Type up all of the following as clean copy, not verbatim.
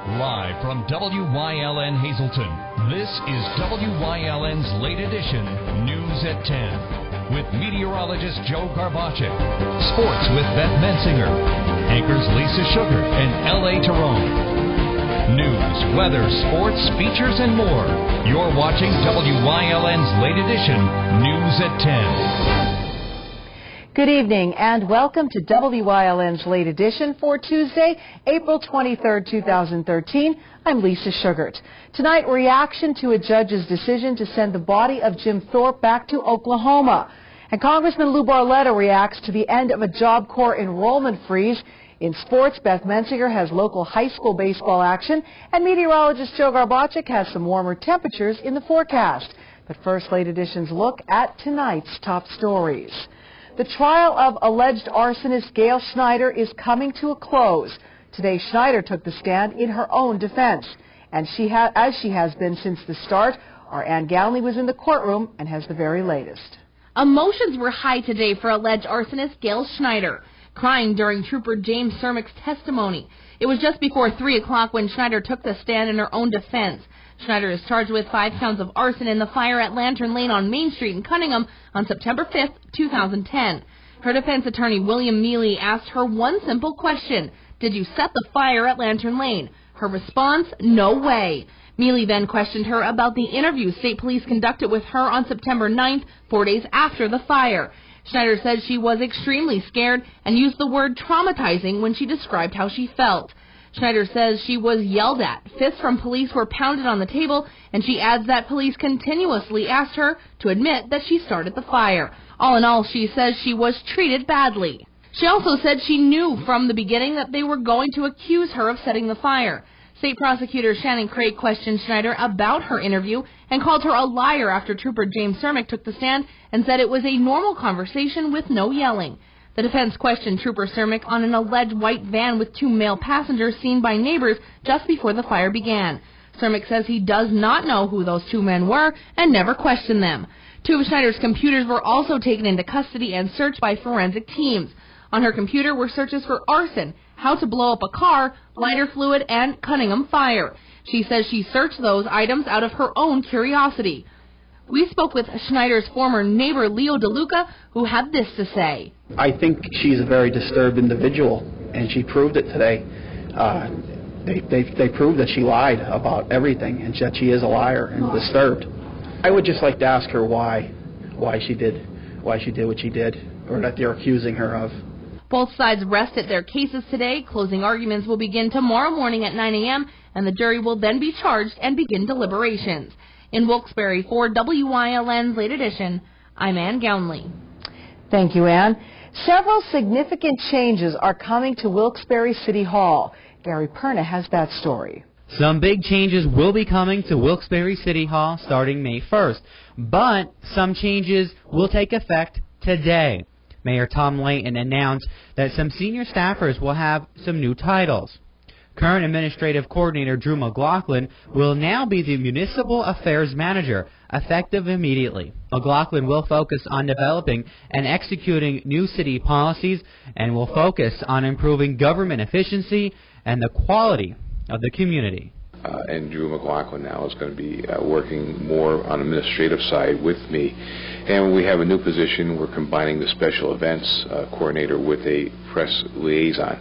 Live from WYLN Hazleton, this is WYLN's late edition News at 10 with meteorologist Joe Garbacek, sports with Beth Mensinger, anchors Lisa Sugar and L.A. Tyrone. News, weather, sports, features, and more. You're watching WYLN's late edition News at 10. Good evening and welcome to WYLN's late edition for Tuesday, April 23rd, 2013. I'm Lisa Sugart. Tonight, reaction to a judge's decision to send the body of Jim Thorpe back to Oklahoma. And Congressman Lou Barletta reacts to the end of a Job Corps enrollment freeze. In sports, Beth Mensinger has local high school baseball action, and meteorologist Joe Garbacek has some warmer temperatures in the forecast. But first, late edition's look at tonight's top stories. The trial of alleged arsonist Gail Schneider is coming to a close. Today, Schneider took the stand in her own defense. And as she has been since the start, our Ann Gownley was in the courtroom and has the very latest. Emotions were high today for alleged arsonist Gail Schneider, crying during Trooper James Cermak's testimony. It was just before 3 o'clock when Schneider took the stand in her own defense. Schneider is charged with 5 counts of arson in the fire at Lantern Lane on Main Street in Cunningham on September 5th, 2010. Her defense attorney, William Mealy, asked her one simple question: did you set the fire at Lantern Lane? Her response, no way. Mealy then questioned her about the interview state police conducted with her on September 9th, 4 days after the fire. Schneider said she was extremely scared and used the word traumatizing when she described how she felt. Schneider says she was yelled at, fists from police were pounded on the table, and she adds that police continuously asked her to admit that she started the fire. All in all, she says she was treated badly. She also said she knew from the beginning that they were going to accuse her of setting the fire. State prosecutor Shannon Craig questioned Schneider about her interview and called her a liar after Trooper James Cermak took the stand and said it was a normal conversation with no yelling. The defense questioned Trooper Cermak on an alleged white van with 2 male passengers seen by neighbors just before the fire began. Cermak says he does not know who those 2 men were and never questioned them. 2 of Schneider's computers were also taken into custody and searched by forensic teams. On her computer were searches for arson, how to blow up a car, lighter fluid, and Cunningham fire. She says she searched those items out of her own curiosity. We spoke with Schneider's former neighbor, Leo DeLuca, who had this to say. I think she's a very disturbed individual, and she proved it today. They proved that she lied about everything, and that she is a liar and disturbed. I would just like to ask her why she did what she did, or that they're accusing her of. Both sides rested their cases today. Closing arguments will begin tomorrow morning at 9 a.m., and the jury will then be charged and begin deliberations. In Wilkes-Barre for WYLN's late edition, I'm Ann Gownley. Thank you, Ann. Several significant changes are coming to Wilkes-Barre City Hall. Gary Perna has that story. Some big changes will be coming to Wilkes-Barre City Hall starting May 1st, but some changes will take effect today. Mayor Tom Layton announced that some senior staffers will have some new titles. Current Administrative Coordinator Drew McLaughlin will now be the Municipal Affairs Manager, effective immediately. McLaughlin will focus on developing and executing new city policies and will focus on improving government efficiency and the quality of the community. And Drew McLaughlin now is going to be working more on the administrative side with me. And we have a new position. We're combining the special events coordinator with a press liaison.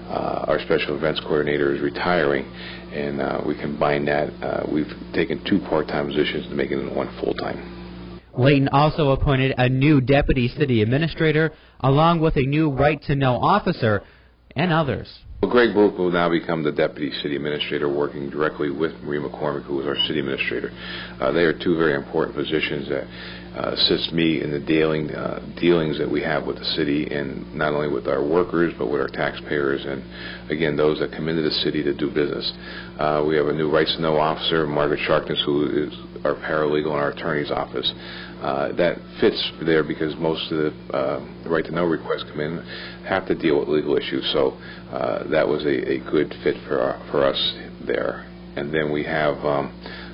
Our special events coordinator is retiring, and we combine that. We've taken 2 part-time positions to make it into 1 full-time. Layton also appointed a new deputy city administrator, along with a new right-to-know officer and others. Well, Greg Brook will now become the Deputy City Administrator, working directly with Marie McCormick, who is our City Administrator. They are 2 very important positions that assist me in the dealings that we have with the city, and not only with our workers, but with our taxpayers, and again, those that come into the city to do business. We have a new Rights to Know officer, Margaret Sharkness, who is our paralegal in our attorney's office. That fits there because most of the right to know requests come in have to deal with legal issues, so that was a good fit for us there. And then we have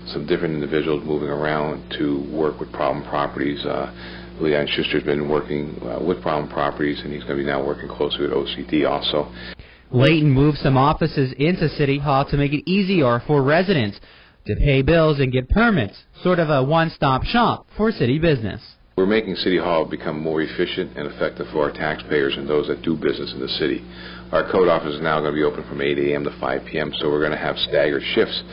some different individuals moving around to work with problem properties. Leon Schuster's been working with problem properties, and he's going to be now working closely with OCD also. Layton moved some offices into City Hall to make it easier for residents to pay bills and get permits, sort of a one-stop shop for city business. We're making City Hall become more efficient and effective for our taxpayers and those that do business in the city. Our code office is now going to be open from 8 a.m. to 5 p.m., so we're going to have staggered shifts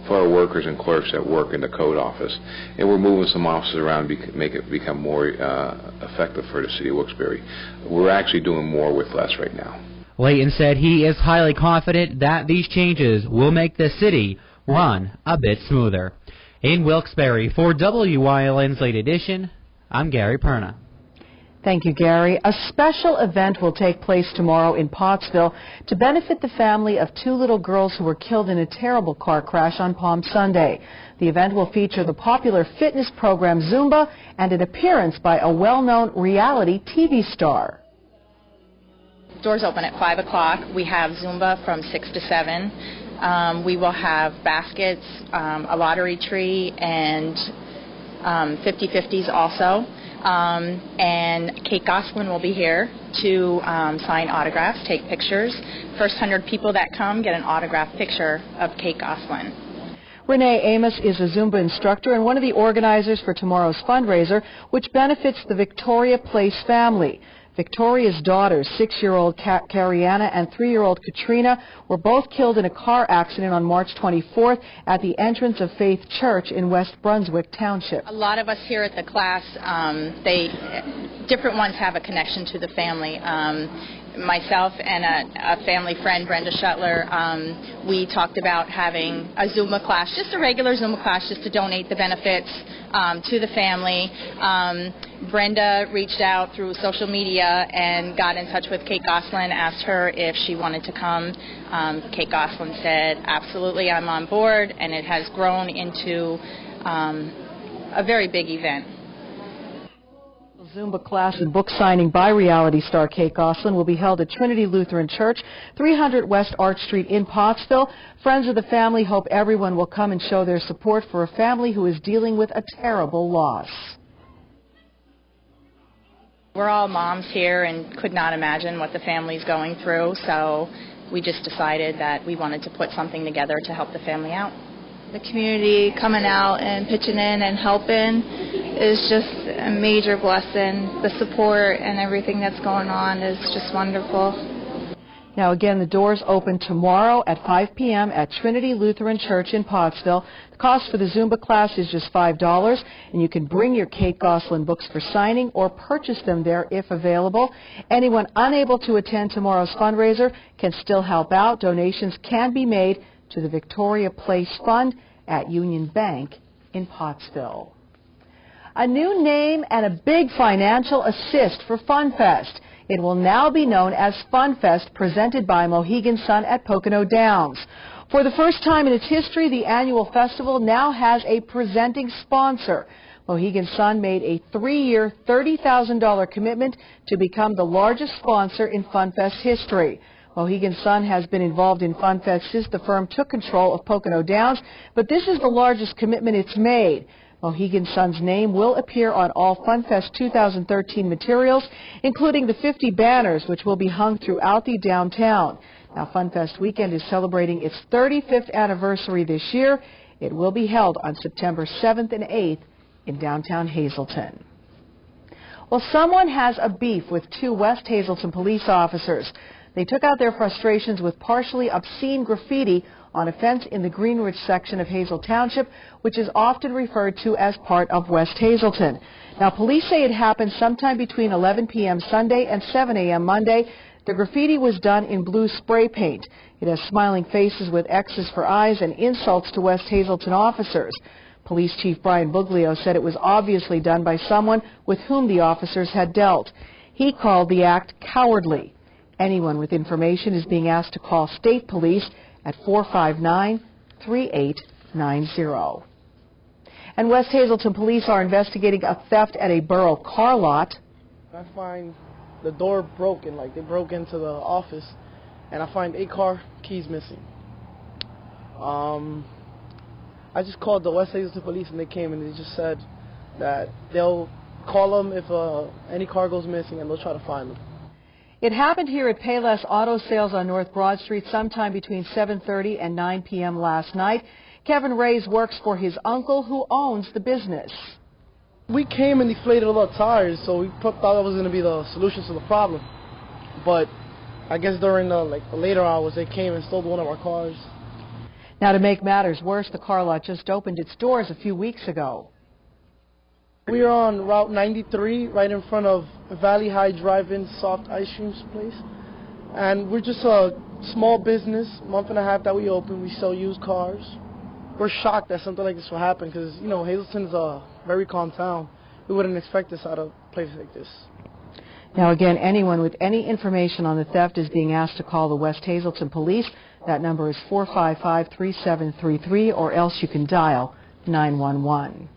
for our workers and clerks that work in the code office. And we're moving some offices around to make it become more effective for the city of Wilkes-Barre. We're actually doing more with less right now. Layton said he is highly confident that these changes will make the city run a bit smoother. In Wilkes-Barre, for WYLN's Late Edition, I'm Gary Perna. Thank you, Gary. A special event will take place tomorrow in Pottsville to benefit the family of two little girls who were killed in a terrible car crash on Palm Sunday. The event will feature the popular fitness program Zumba and an appearance by a well-known reality TV star. Doors open at 5 o'clock. We have Zumba from 6 to 7. We will have baskets, a lottery tree, and 50-50s also. And Kate Gosselin will be here to sign autographs, take pictures. First 100 people that come get an autographed picture of Kate Gosselin. Renee Amos is a Zumba instructor and one of the organizers for tomorrow's fundraiser, which benefits the Victoria Place family. Victoria's daughters, 6-year-old Cariana and 3-year-old Katrina, were both killed in a car accident on March 24th at the entrance of Faith Church in West Brunswick Township. A lot of us here at the class, different ones have a connection to the family. Myself and a family friend, Brenda Shuttler, we talked about having a Zumba class, just a regular Zumba class, just to donate the benefits to the family. Brenda reached out through social media and got in touch with Kate Gosselin, asked her if she wanted to come. Kate Gosselin said, absolutely, I'm on board, and it has grown into a very big event. Zumba class and book signing by reality star Kate Gosselin will be held at Trinity Lutheran Church, 300 West Arch Street in Pottsville. Friends of the family hope everyone will come and show their support for a family who is dealing with a terrible loss. We're all moms here and could not imagine what the family's going through, so we just decided that we wanted to put something together to help the family out. The community coming out and pitching in and helping is just a major blessing. The support and everything that's going on is just wonderful. Now, again, the doors open tomorrow at 5 p.m. at Trinity Lutheran Church in Pottsville. The cost for the Zumba class is just $5, and you can bring your Kate Gosselin books for signing or purchase them there if available. Anyone unable to attend tomorrow's fundraiser can still help out. Donations can be made to the Victoria Place Fund at Union Bank in Pottsville. A new name and a big financial assist for FunFest. It will now be known as FunFest, presented by Mohegan Sun at Pocono Downs. For the first time in its history, the annual festival now has a presenting sponsor. Mohegan Sun made a 3-year, $30,000 commitment to become the largest sponsor in FunFest history. Mohegan Sun has been involved in FunFest since the firm took control of Pocono Downs, but this is the largest commitment it's made. Mohegan Sun's name will appear on all FunFest 2013 materials, including the 50 banners, which will be hung throughout the downtown. Now, FunFest weekend is celebrating its 35th anniversary this year. It will be held on September 7th and 8th in downtown Hazleton. Well, someone has a beef with 2 West Hazleton police officers. They took out their frustrations with partially obscene graffiti on a fence in the Greenridge section of Hazel Township, which is often referred to as part of West Hazleton. Now, police say it happened sometime between 11 p.m. Sunday and 7 a.m. Monday. The graffiti was done in blue spray paint. It has smiling faces with X's for eyes and insults to West Hazleton officers. Police Chief Brian Buglio said it was obviously done by someone with whom the officers had dealt. He called the act cowardly. Anyone with information is being asked to call state police at 459-3890. And West Hazleton police are investigating a theft at a Borough car lot. I find the door broken, like they broke into the office, and I find 8 car keys missing. I just called the West Hazleton police and they came and they just said that they'll call them if any car goes missing and they'll try to find them. It happened here at Payless Auto Sales on North Broad Street sometime between 7:30 and 9 p.m. last night. Kevin Reyes works for his uncle, who owns the business. We came and deflated all the tires, so we thought that was going to be the solution to the problem. But I guess during the later hours, they came and stole one of our cars. Now, to make matters worse, the car lot just opened its doors a few weeks ago. We are on Route 93, right in front of Valley High Drive-In Soft Ice Cream place. And we're just a small business, month and a half that we open. We sell used cars. We're shocked that something like this will happen because, you know, Hazleton's a very calm town. We wouldn't expect this out of a place like this. Now, again, anyone with any information on the theft is being asked to call the West Hazleton Police. That number is 455-3733, or else you can dial 911.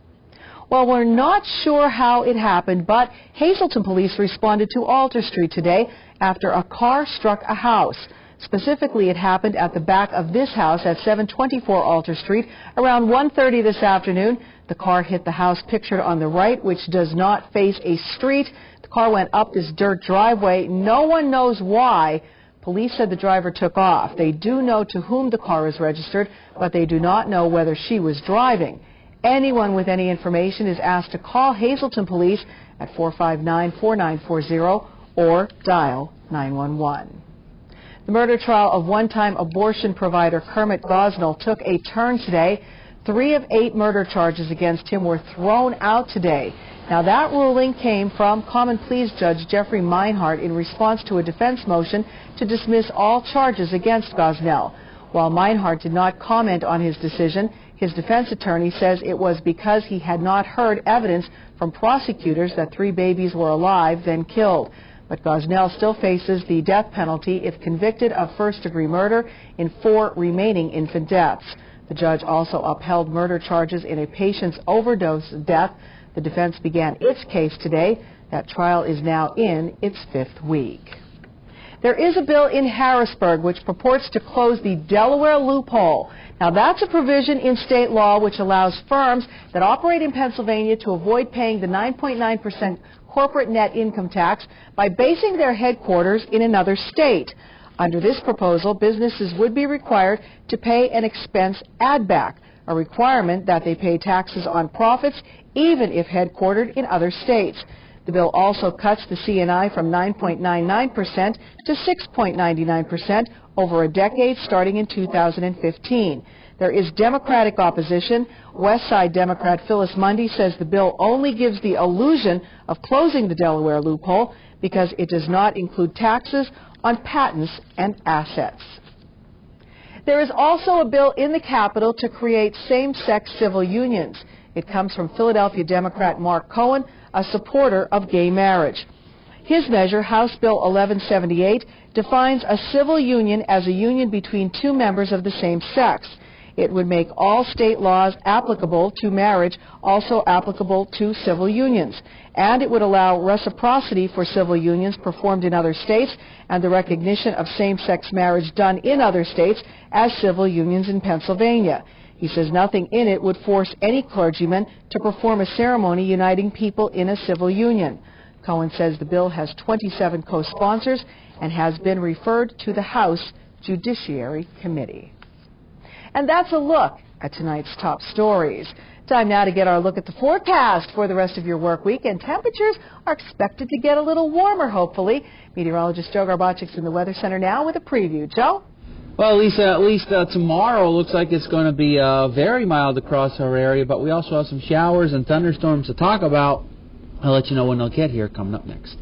Well, we're not sure how it happened, but Hazleton Police responded to Alter Street today after a car struck a house. Specifically, it happened at the back of this house at 724 Alter Street around 1:30 this afternoon. The car hit the house pictured on the right, which does not face a street. The car went up this dirt driveway. No one knows why. Police said the driver took off. They do know to whom the car is registered, but they do not know whether she was driving. Anyone with any information is asked to call Hazleton Police at 459-4940 or dial 911. The murder trial of one-time abortion provider Kermit Gosnell took a turn today. 3 of 8 murder charges against him were thrown out today. Now, that ruling came from Common Pleas Judge Jeffrey Meinhardt in response to a defense motion to dismiss all charges against Gosnell. While Meinhardt did not comment on his decision, his defense attorney says it was because he had not heard evidence from prosecutors that 3 babies were alive, then killed. But Gosnell still faces the death penalty if convicted of first-degree murder in 4 remaining infant deaths. The judge also upheld murder charges in a patient's overdose death. The defense began its case today. That trial is now in its 5th week. There is a bill in Harrisburg which purports to close the Delaware loophole. Now, that's a provision in state law which allows firms that operate in Pennsylvania to avoid paying the 9.9% corporate net income tax by basing their headquarters in another state. Under this proposal, businesses would be required to pay an expense add-back, a requirement that they pay taxes on profits even if headquartered in other states. The bill also cuts the C&I from 9.99% to 6.99% over a decade starting in 2015. There is Democratic opposition. West Side Democrat Phyllis Mundy says the bill only gives the illusion of closing the Delaware loophole because it does not include taxes on patents and assets. There is also a bill in the Capitol to create same-sex civil unions. It comes from Philadelphia Democrat Mark Cohen, a supporter of gay marriage. His measure, House Bill 1178, defines a civil union as a union between 2 members of the same sex. It would make all state laws applicable to marriage also applicable to civil unions. And it would allow reciprocity for civil unions performed in other states and the recognition of same-sex marriage done in other states as civil unions in Pennsylvania. He says nothing in it would force any clergyman to perform a ceremony uniting people in a civil union. Cohen says the bill has 27 co-sponsors and has been referred to the House Judiciary Committee. And that's a look at tonight's top stories. Time now to get our look at the forecast for the rest of your work week, and temperatures are expected to get a little warmer, hopefully. Meteorologist Joe Garbachik's in the Weather Center now with a preview. Joe? Well, Lisa, at least tomorrow looks like it's going to be very mild across our area, but we also have some showers and thunderstorms to talk about. I'll let you know when they'll get here coming up next.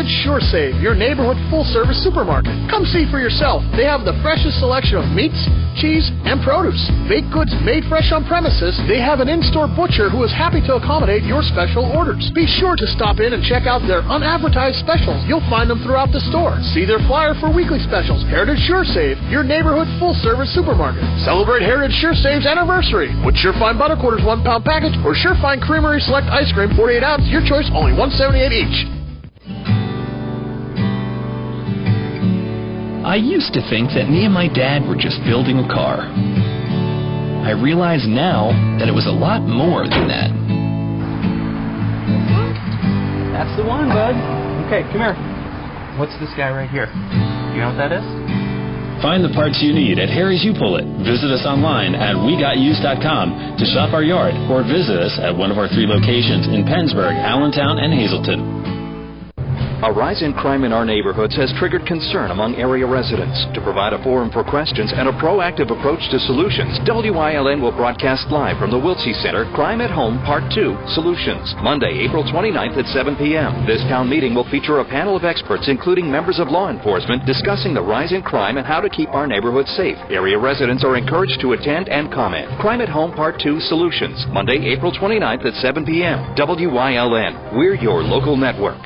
Heritage SureSave, your neighborhood full-service supermarket. Come see for yourself. They have the freshest selection of meats, cheese, and produce. Baked goods made fresh on premises. They have an in-store butcher who is happy to accommodate your special orders. Be sure to stop in and check out their unadvertised specials. You'll find them throughout the store. See their flyer for weekly specials. Heritage SureSave, your neighborhood full-service supermarket. Celebrate Heritage SureSave's anniversary with Surefine Butter Quarters 1-pound package or Surefine Creamery Select Ice Cream 48 ounce. Your choice, only $1.78 each. I used to think that me and my dad were just building a car. I realize now that it was a lot more than that. That's the one, bud. Okay, come here. What's this guy right here? You know what that is? Find the parts you need at Harry's You Pull It. Visit us online at WeGotUsed.com to shop our yard or visit us at one of our 3 locations in Pennsburg, Allentown, and Hazleton. A rise in crime in our neighborhoods has triggered concern among area residents. To provide a forum for questions and a proactive approach to solutions, WYLN will broadcast live from the Wiltsey Center, Crime at Home Part 2, Solutions, Monday, April 29th at 7 p.m. This town meeting will feature a panel of experts, including members of law enforcement, discussing the rise in crime and how to keep our neighborhoods safe. Area residents are encouraged to attend and comment. Crime at Home Part 2, Solutions, Monday, April 29th at 7 p.m. WYLN, we're your local network.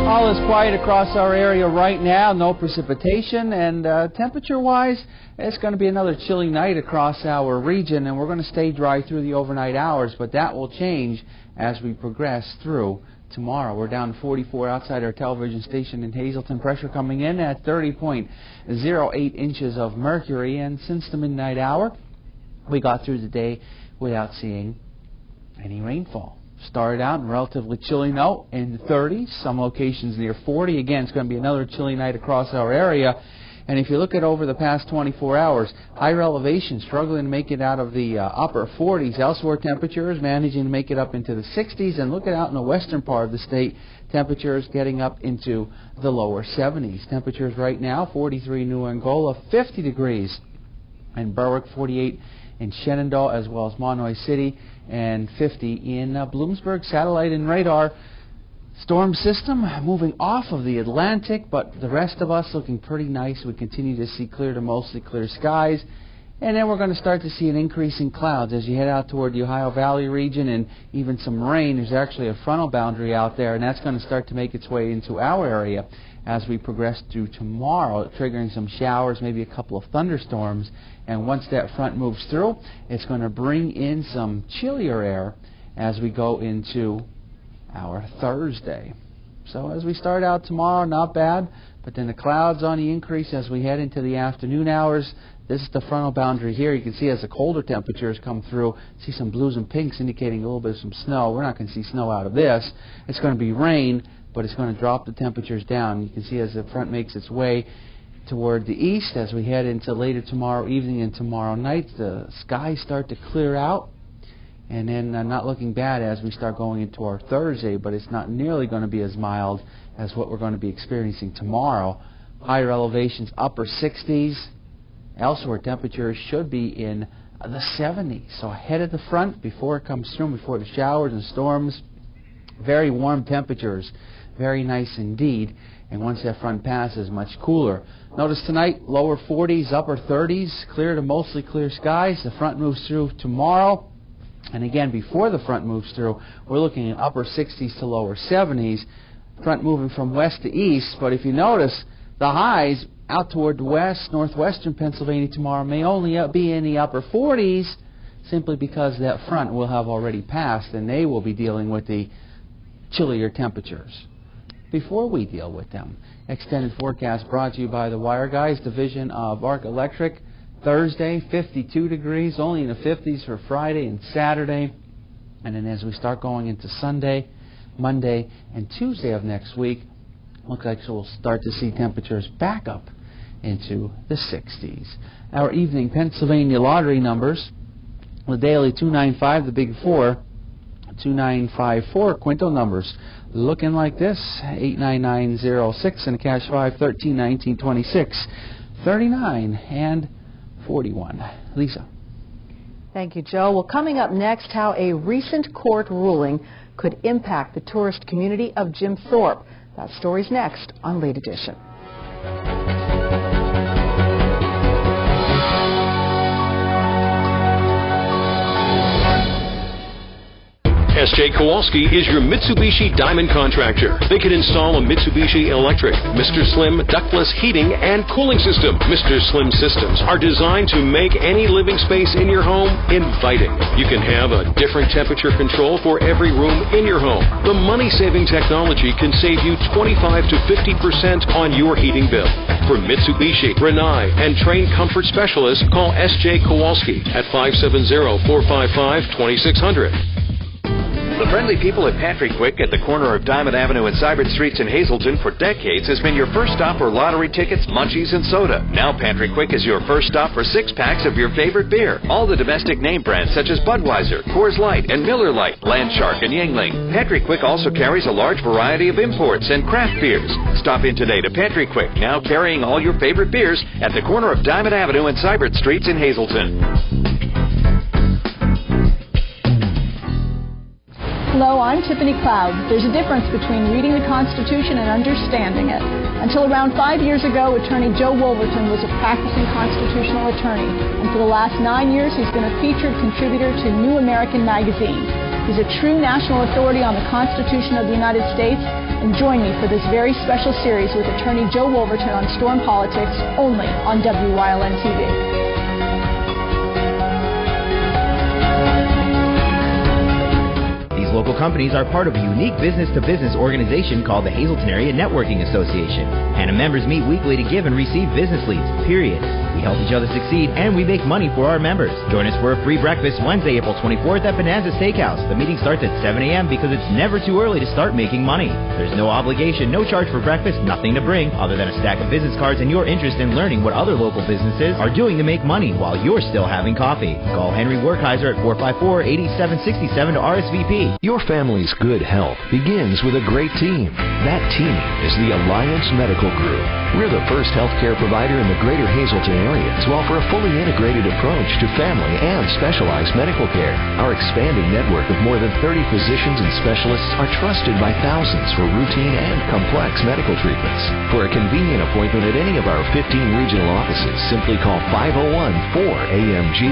All is quiet across our area right now, no precipitation, and temperature-wise, it's going to be another chilly night across our region, and we're going to stay dry through the overnight hours, but that will change as we progress through tomorrow. We're down to 44 outside our television station in Hazleton. Pressure coming in at 30.08 inches of mercury, and since the midnight hour, we got through the day without seeing any rainfall. Started out in a relatively chilly note in the 30s, some locations near 40. Again, it's going to be another chilly night across our area. And if you look at over the past 24 hours, higher elevation struggling to make it out of the upper 40s. Elsewhere, temperatures managing to make it up into the 60s. And look at out in the western part of the state, temperatures getting up into the lower 70s. Temperatures right now, 43 in New Angola, 50 degrees in Berwick, 48 in Shenandoah, as well as Monoy City, and 50 in Bloomsburg. Satellite and radar storm system moving off of the Atlantic, but the rest of us looking pretty nice. We continue to see clear to mostly clear skies, and then we're going to start to see an increase in clouds as you head out toward the Ohio Valley region, and even some rain. There's actually a frontal boundary out there, and that's going to start to make its way into our area as we progress through tomorrow, triggering some showers, maybe a couple of thunderstorms. And once that front moves through, it's going to bring in some chillier air as we go into our Thursday. So as we start out tomorrow, not bad, but then the clouds on the increase as we head into the afternoon hours. This is the frontal boundary here. You can see as the colder temperatures come through, see some blues and pinks indicating a little bit of some snow. We're not going to see snow out of this. It's going to be rain, but it's going to drop the temperatures down. You can see as the front makes its way toward the east, as we head into later tomorrow evening and tomorrow night, the skies start to clear out, and then not looking bad as we start going into our Thursday, but it's not nearly going to be as mild as what we're going to be experiencing tomorrow. Higher elevations, upper 60s. Elsewhere, temperatures should be in the 70s. So ahead of the front, before it comes through, before the showers and storms, very warm temperatures. Very nice indeed. And once that front passes, much cooler. Notice tonight, lower 40s, upper 30s, clear to mostly clear skies. The front moves through tomorrow. And again, before the front moves through, we're looking at upper 60s to lower 70s. Front moving from west to east. But if you notice, the highs out toward the west, northwestern Pennsylvania tomorrow may only be in the upper 40s, simply because that front will have already passed, and they will be dealing with the chillier temperatures before we deal with them. Extended forecast brought to you by the Wire Guys division of Arc Electric. Thursday, 52 degrees, only in the 50s for Friday and Saturday. And then as we start going into Sunday, Monday, and Tuesday of next week, looks like we'll start to see temperatures back up into the 60s. Our evening Pennsylvania lottery numbers: the daily 295, the big 4, 2954. Quinto numbers looking like this: 89906, and a cash 5, 13, 19, 26, 39, and 41. Lisa. Thank you, Joe. Well, coming up next, how a recent court ruling could impact the tourist community of Jim Thorpe. That story's next on Late Edition. S.J. Kowalski is your Mitsubishi Diamond contractor. They can install a Mitsubishi Electric, Mr. Slim ductless heating and cooling system. Mr. Slim systems are designed to make any living space in your home inviting. You can have a different temperature control for every room in your home. The money-saving technology can save you 25 to 50% on your heating bill. For Mitsubishi, Rinnai, and trained comfort specialists, call S.J. Kowalski at 570-455-2600. The friendly people at Pantry Quick at the corner of Diamond Avenue and Seibert Streets in Hazleton for decades has been your first stop for lottery tickets, munchies, and soda. Now Pantry Quick is your first stop for 6-packs of your favorite beer. All the domestic name brands such as Budweiser, Coors Light, and Miller Lite, Landshark, and Yuengling. Pantry Quick also carries a large variety of imports and craft beers. Stop in today to Pantry Quick, now carrying all your favorite beers at the corner of Diamond Avenue and Seibert Streets in Hazleton. Hello, I'm Tiffany Cloud. There's a difference between reading the Constitution and understanding it. Until around 5 years ago, Attorney Joe Wolverton was a practicing constitutional attorney, and for the last 9 years, he's been a featured contributor to New American Magazine. He's a true national authority on the Constitution of the United States, and join me for this very special series with Attorney Joe Wolverton on Storm Politics, only on WYLN TV. Local companies are part of a unique business-to-business organization called the Hazleton Area Networking Association. HANA members meet weekly to give and receive business leads, period. We help each other succeed, and we make money for our members. Join us for a free breakfast Wednesday, April 24th at Bonanza Steakhouse. The meeting starts at 7 a.m. because it's never too early to start making money. There's no obligation, no charge for breakfast, nothing to bring other than a stack of business cards and your interest in learning what other local businesses are doing to make money while you're still having coffee. Call Henry Werkheiser at 454-8767 to RSVP. Your family's good health begins with a great team. That team is the Alliance Medical Group. We're the first healthcare provider in the greater Hazleton area to offer a fully integrated approach to family and specialized medical care. Our expanding network of more than 30 physicians and specialists are trusted by thousands for routine and complex medical treatments. For a convenient appointment at any of our 15 regional offices, simply call 501-4AMG.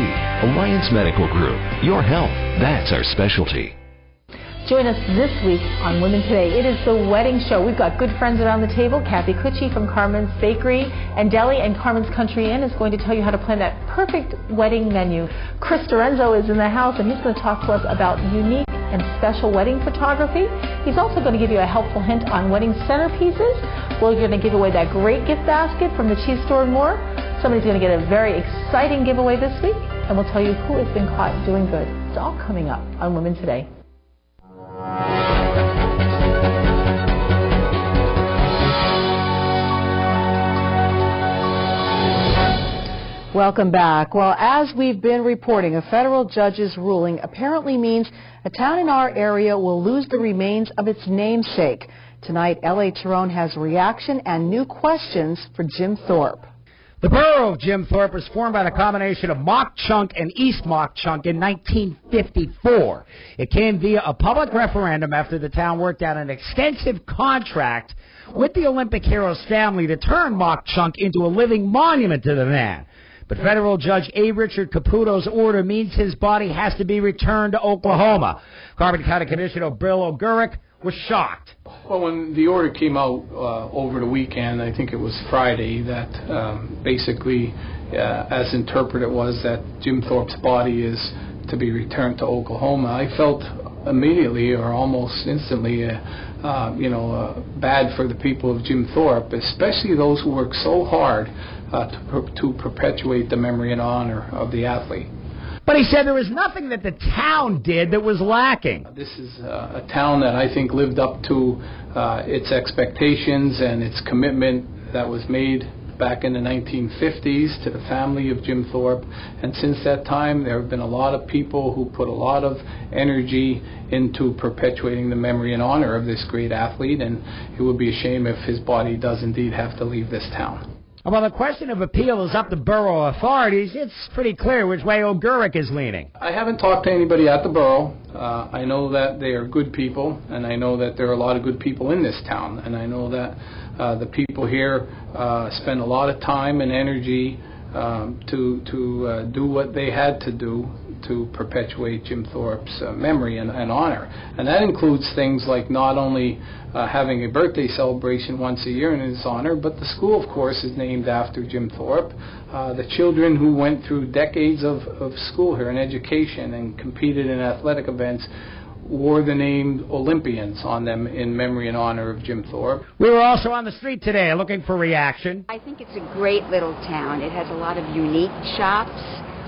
Alliance Medical Group. Your health, that's our specialty. Join us this week on Women Today. It is the wedding show. We've got good friends around the table. Kathy Cucci from Carmen's Bakery and Deli and Carmen's Country Inn is going to tell you how to plan that perfect wedding menu. Chris Dorenzo is in the house, and he's going to talk to us about unique and special wedding photography. He's also going to give you a helpful hint on wedding centerpieces. We're going to give away that great gift basket from the Cheese Store and more. Somebody's going to get a very exciting giveaway this week, and we'll tell you who has been caught doing good. It's all coming up on Women Today. Welcome back. Well, as we've been reporting, a federal judge's ruling apparently means a town in our area will lose the remains of its namesake. Tonight, L.A. Tyrone has reaction and new questions for Jim Thorpe. The borough of Jim Thorpe was formed by the combination of Mock Chunk and East Mock Chunk in 1954. It came via a public referendum after the town worked out an extensive contract with the Olympic hero's family to turn Mock Chunk into a living monument to the man. But federal judge A. Richard Caputo's order means his body has to be returned to Oklahoma. Carbon County Commissioner Bill O'Gurrick was shocked. Well, when the order came out over the weekend, I think it was Friday, that basically, as interpreted was that Jim Thorpe's body is to be returned to Oklahoma, I felt immediately or almost instantly bad for the people of Jim Thorpe, especially those who worked so hard to perpetuate the memory and honor of the athlete. But he said there was nothing that the town did that was lacking. This is a town that I think lived up to its expectations and its commitment that was made back in the 1950s to the family of Jim Thorpe. And since that time, there have been a lot of people who put a lot of energy into perpetuating the memory and honor of this great athlete, and it would be a shame if his body does indeed have to leave this town. Well, the question of appeal is up to borough authorities. It's pretty clear which way O'Gurk is leaning. I haven't talked to anybody at the borough. I know that they are good people, and I know that there are a lot of good people in this town, and I know that the people here spend a lot of time and energy to do what they had to do to perpetuate Jim Thorpe's memory and honor. And that includes things like not only having a birthday celebration once a year in his honor, but the school, of course, is named after Jim Thorpe. The children who went through decades of school here and education and competed in athletic events wore the name Olympians on them in memory and honor of Jim Thorpe. We were also on the street today looking for reaction. I think it's a great little town. It has a lot of unique shops,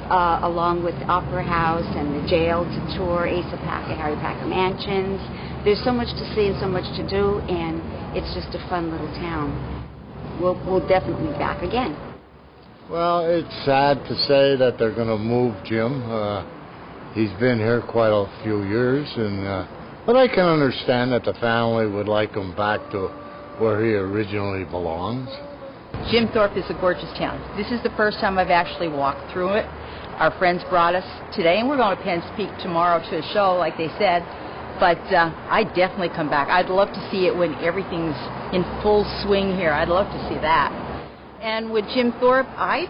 along with the Opera House and the jail to tour, Asa Packer, Harry Packer Mansions. There's so much to see and so much to do, and it's just a fun little town. We'll definitely be back again. Well, it's sad to say that they're going to move Jim. He's been here quite a few years, but I can understand that the family would like him back to where he originally belongs. Jim Thorpe is a gorgeous town. This is the first time I've actually walked through it. Our friends brought us today, and we're going to Penn's Peak tomorrow to a show, like they said. But I'd definitely come back. I'd love to see it when everything's in full swing here. I'd love to see that. And with Jim Thorpe, I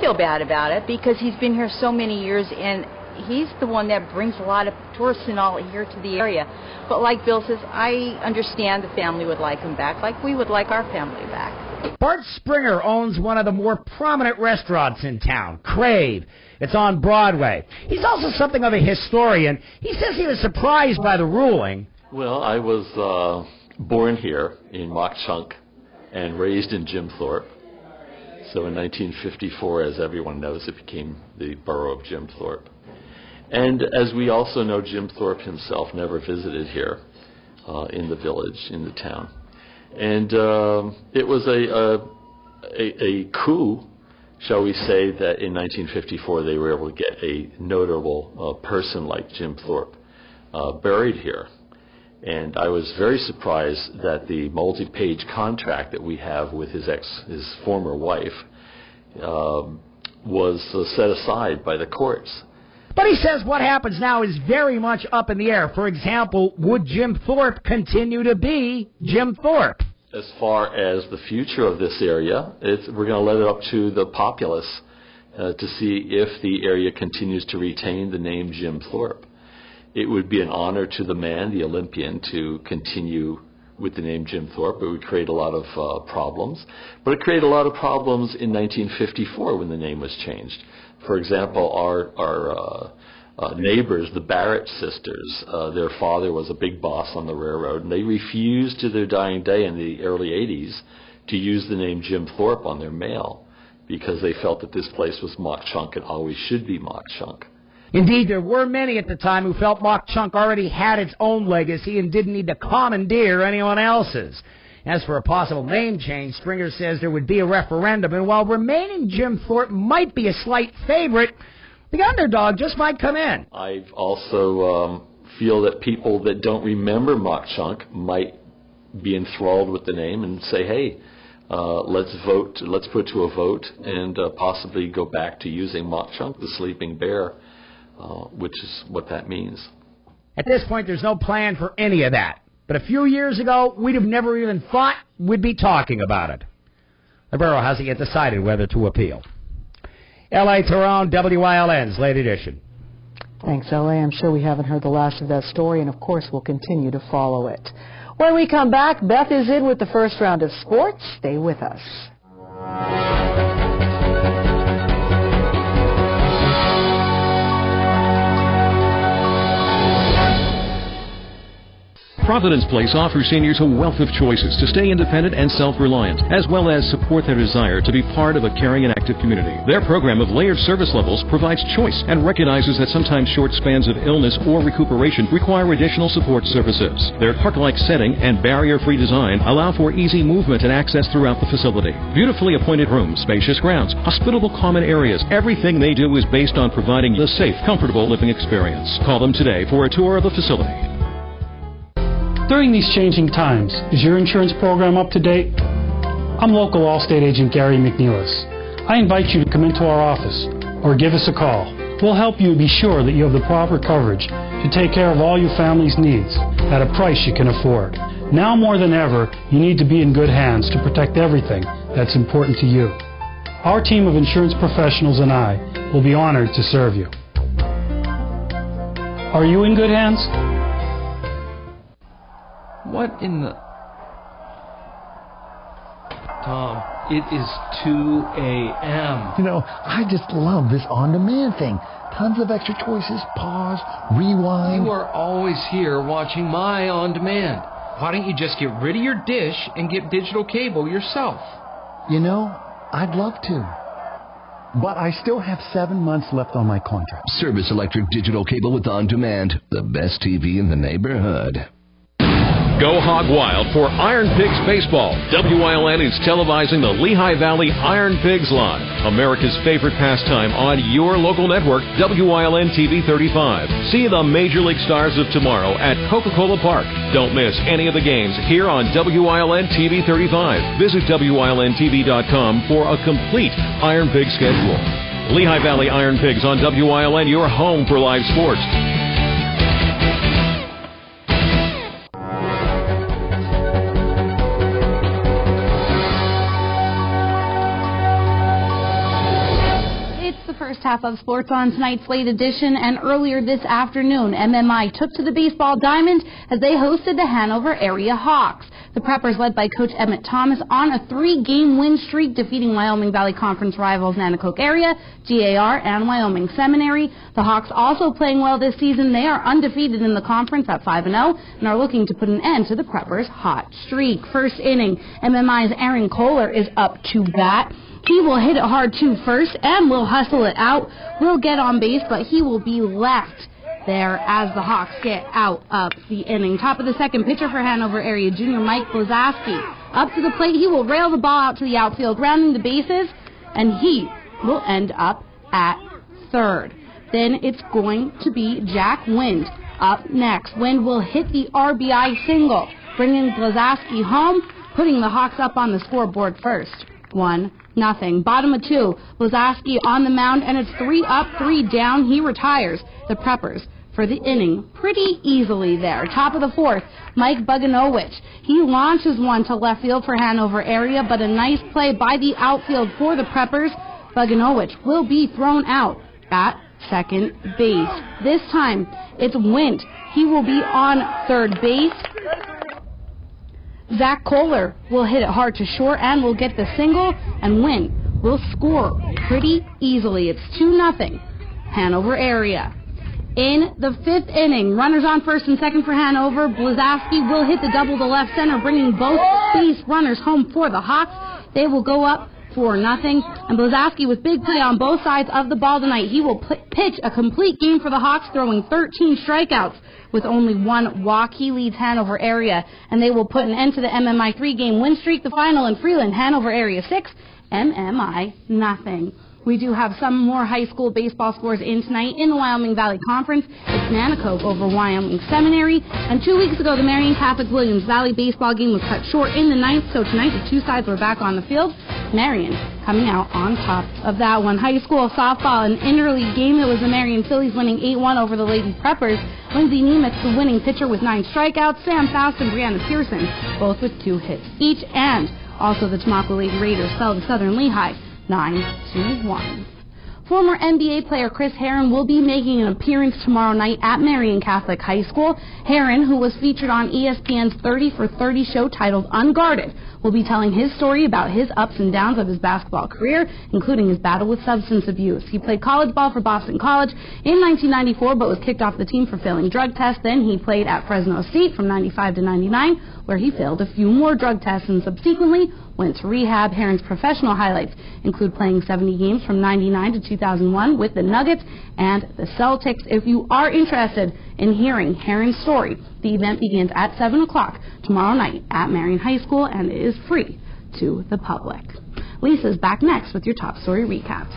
feel bad about it because he's been here so many years, and he's the one that brings a lot of tourists and all here to the area. But like Bill says, I understand the family would like him back, like we would like our family back. Bart Springer owns one of the more prominent restaurants in town, Crave. It's on Broadway. He's also something of a historian. He says he was surprised by the ruling. Well, I was born here in Mock Chunk and raised in Jim Thorpe. So in 1954, as everyone knows, it became the borough of Jim Thorpe. And as we also know, Jim Thorpe himself never visited here in the village, in the town. And it was a coup, shall we say, that in 1954 they were able to get a notable person like Jim Thorpe buried here. And I was very surprised that the multi-page contract that we have with his former wife was set aside by the courts. But he says what happens now is very much up in the air. For example, would Jim Thorpe continue to be Jim Thorpe? As far as the future of this area, we're going to let it up to the populace to see if the area continues to retain the name Jim Thorpe. It would be an honor to the man, the Olympian, to continue with the name Jim Thorpe. It would create a lot of problems. But it created a lot of problems in 1954 when the name was changed. For example, our neighbors, the Barrett sisters, their father was a big boss on the railroad, and they refused to their dying day in the early 80s to use the name Jim Thorpe on their mail because they felt that this place was Mock Chunk and always should be Mock Chunk. Indeed, there were many at the time who felt Mock Chunk already had its own legacy and didn't need to commandeer anyone else's. As for a possible name change, Springer says there would be a referendum, and while remaining Jim Thorpe might be a slight favorite, the underdog just might come in. I also feel that people that don't remember Mock Chunk might be enthralled with the name and say, hey, let's vote, let's put to a vote and possibly go back to using Mock Chunk, the sleeping bear, which is what that means. At this point, there's no plan for any of that. But a few years ago, we'd have never even thought we'd be talking about it. The borough hasn't yet decided whether to appeal. L.A. Tyrone, WILN's Late Edition. Thanks, L.A. I'm sure we haven't heard the last of that story, and of course we'll continue to follow it. When we come back, Beth is in with the first round of sports. Stay with us. Providence Place offers seniors a wealth of choices to stay independent and self-reliant, as well as support their desire to be part of a caring and active community. Their program of layered service levels provides choice and recognizes that sometimes short spans of illness or recuperation require additional support services. Their park-like setting and barrier-free design allow for easy movement and access throughout the facility. Beautifully appointed rooms, spacious grounds, hospitable common areas. Everything they do is based on providing a safe, comfortable living experience. Call them today for a tour of the facility. During these changing times, is your insurance program up to date? I'm local Allstate agent Gary McNeilis. I invite you to come into our office or give us a call. We'll help you be sure that you have the proper coverage to take care of all your family's needs at a price you can afford. Now more than ever, you need to be in good hands to protect everything that's important to you. Our team of insurance professionals and I will be honored to serve you. Are you in good hands? What in the... Tom, it is 2 a.m. You know, I just love this on-demand thing. Tons of extra choices, pause, rewind. You are always here watching my on-demand. Why don't you just get rid of your dish and get digital cable yourself? You know, I'd love to. But I still have 7 months left on my contract. Service Electric Digital Cable with On Demand. The best TV in the neighborhood. Go hog wild for Iron Pigs Baseball. WILN is televising the Lehigh Valley Iron Pigs Live, America's favorite pastime on your local network, WILN TV 35. See the Major League Stars of tomorrow at Coca-Cola Park. Don't miss any of the games here on WILN TV 35. Visit WILNTV.com for a complete Iron Pig schedule. Lehigh Valley Iron Pigs on WILN, your home for live sports. First half of Sports on tonight's late edition, and earlier this afternoon, MMI took to the baseball diamond as they hosted the Hanover Area Hawks. The Preppers, led by Coach Emmett Thomas, on a 3-game win streak, defeating Wyoming Valley Conference rivals Nanticoke Area, GAR, and Wyoming Seminary. The Hawks also playing well this season. They are undefeated in the conference at 5-0 and are looking to put an end to the Preppers' hot streak. First inning, MMI's Aaron Kohler is up to bat. He will hit it hard to first and will hustle it out. Will get on base, but he will be left there as the Hawks get out of the inning. Top of the second, pitcher for Hanover Area junior Mike Blazaski. Up to the plate, he will rail the ball out to the outfield, rounding the bases, and he will end up at third. Then it's going to be Jack Wind up next. Wind will hit the RBI single, bringing Blazaski home, putting the Hawks up on the scoreboard first. 1-0. Bottom of 2, Blazaski on the mound, and it's 3 up, 3 down. He retires the Preppers for the inning pretty easily there. Top of the fourth, Mike Bogdanowicz. He launches one to left field for Hanover Area, but a nice play by the outfield for the Preppers. Bogdanowicz will be thrown out at second base. This time, it's Wint. He will be on third base. Zach Kohler will hit it hard to short and will get the single, and Wynn will score pretty easily. It's 2-0 Hanover Area. In the fifth inning, runners on first and second for Hanover. Blazaski will hit the double to left center, bringing both base runners home for the Hawks. They will go up 4-0, and Blazaski with big play on both sides of the ball tonight. He will pitch a complete game for the Hawks, throwing 13 strikeouts with only 1 walk. He leads Hanover Area, and they will put an end to the MMI 3-game win streak. The final in Freeland, Hanover Area 6, MMI nothing. We do have some more high school baseball scores in tonight in the Wyoming Valley Conference. It's Nanticoke over Wyoming Seminary. And 2 weeks ago, the Marion Catholic Williams Valley baseball game was cut short in the ninth. So tonight, the two sides were back on the field. Marion coming out on top of that one. High school softball, an interleague game. It was the Marion Phillies winning 8-1 over the Lady Preppers. Lindsay Nemeth, the winning pitcher with 9 strikeouts. Sam Faust and Brianna Pearson, both with 2 hits each. And also the Tamaqua Lady Raiders fell to Southern Lehigh 9-1. Former NBA player Chris Herron will be making an appearance tomorrow night at Marion Catholic High School. Herron, who was featured on ESPN's 30 for 30 show titled Unguarded, will be telling his story about his ups and downs of his basketball career, including his battle with substance abuse. He played college ball for Boston College in 1994, but was kicked off the team for failing drug tests. Then he played at Fresno State from 95 to 99, where he failed a few more drug tests and subsequently went to rehab. Herron's professional highlights include playing 70 games from 99 to 2001 with the Nuggets and the Celtics. If you are interested in hearing Herron's story, the event begins at 7 o'clock tomorrow night at Marion High School and is free to the public. Lisa's back next with your top story recaps.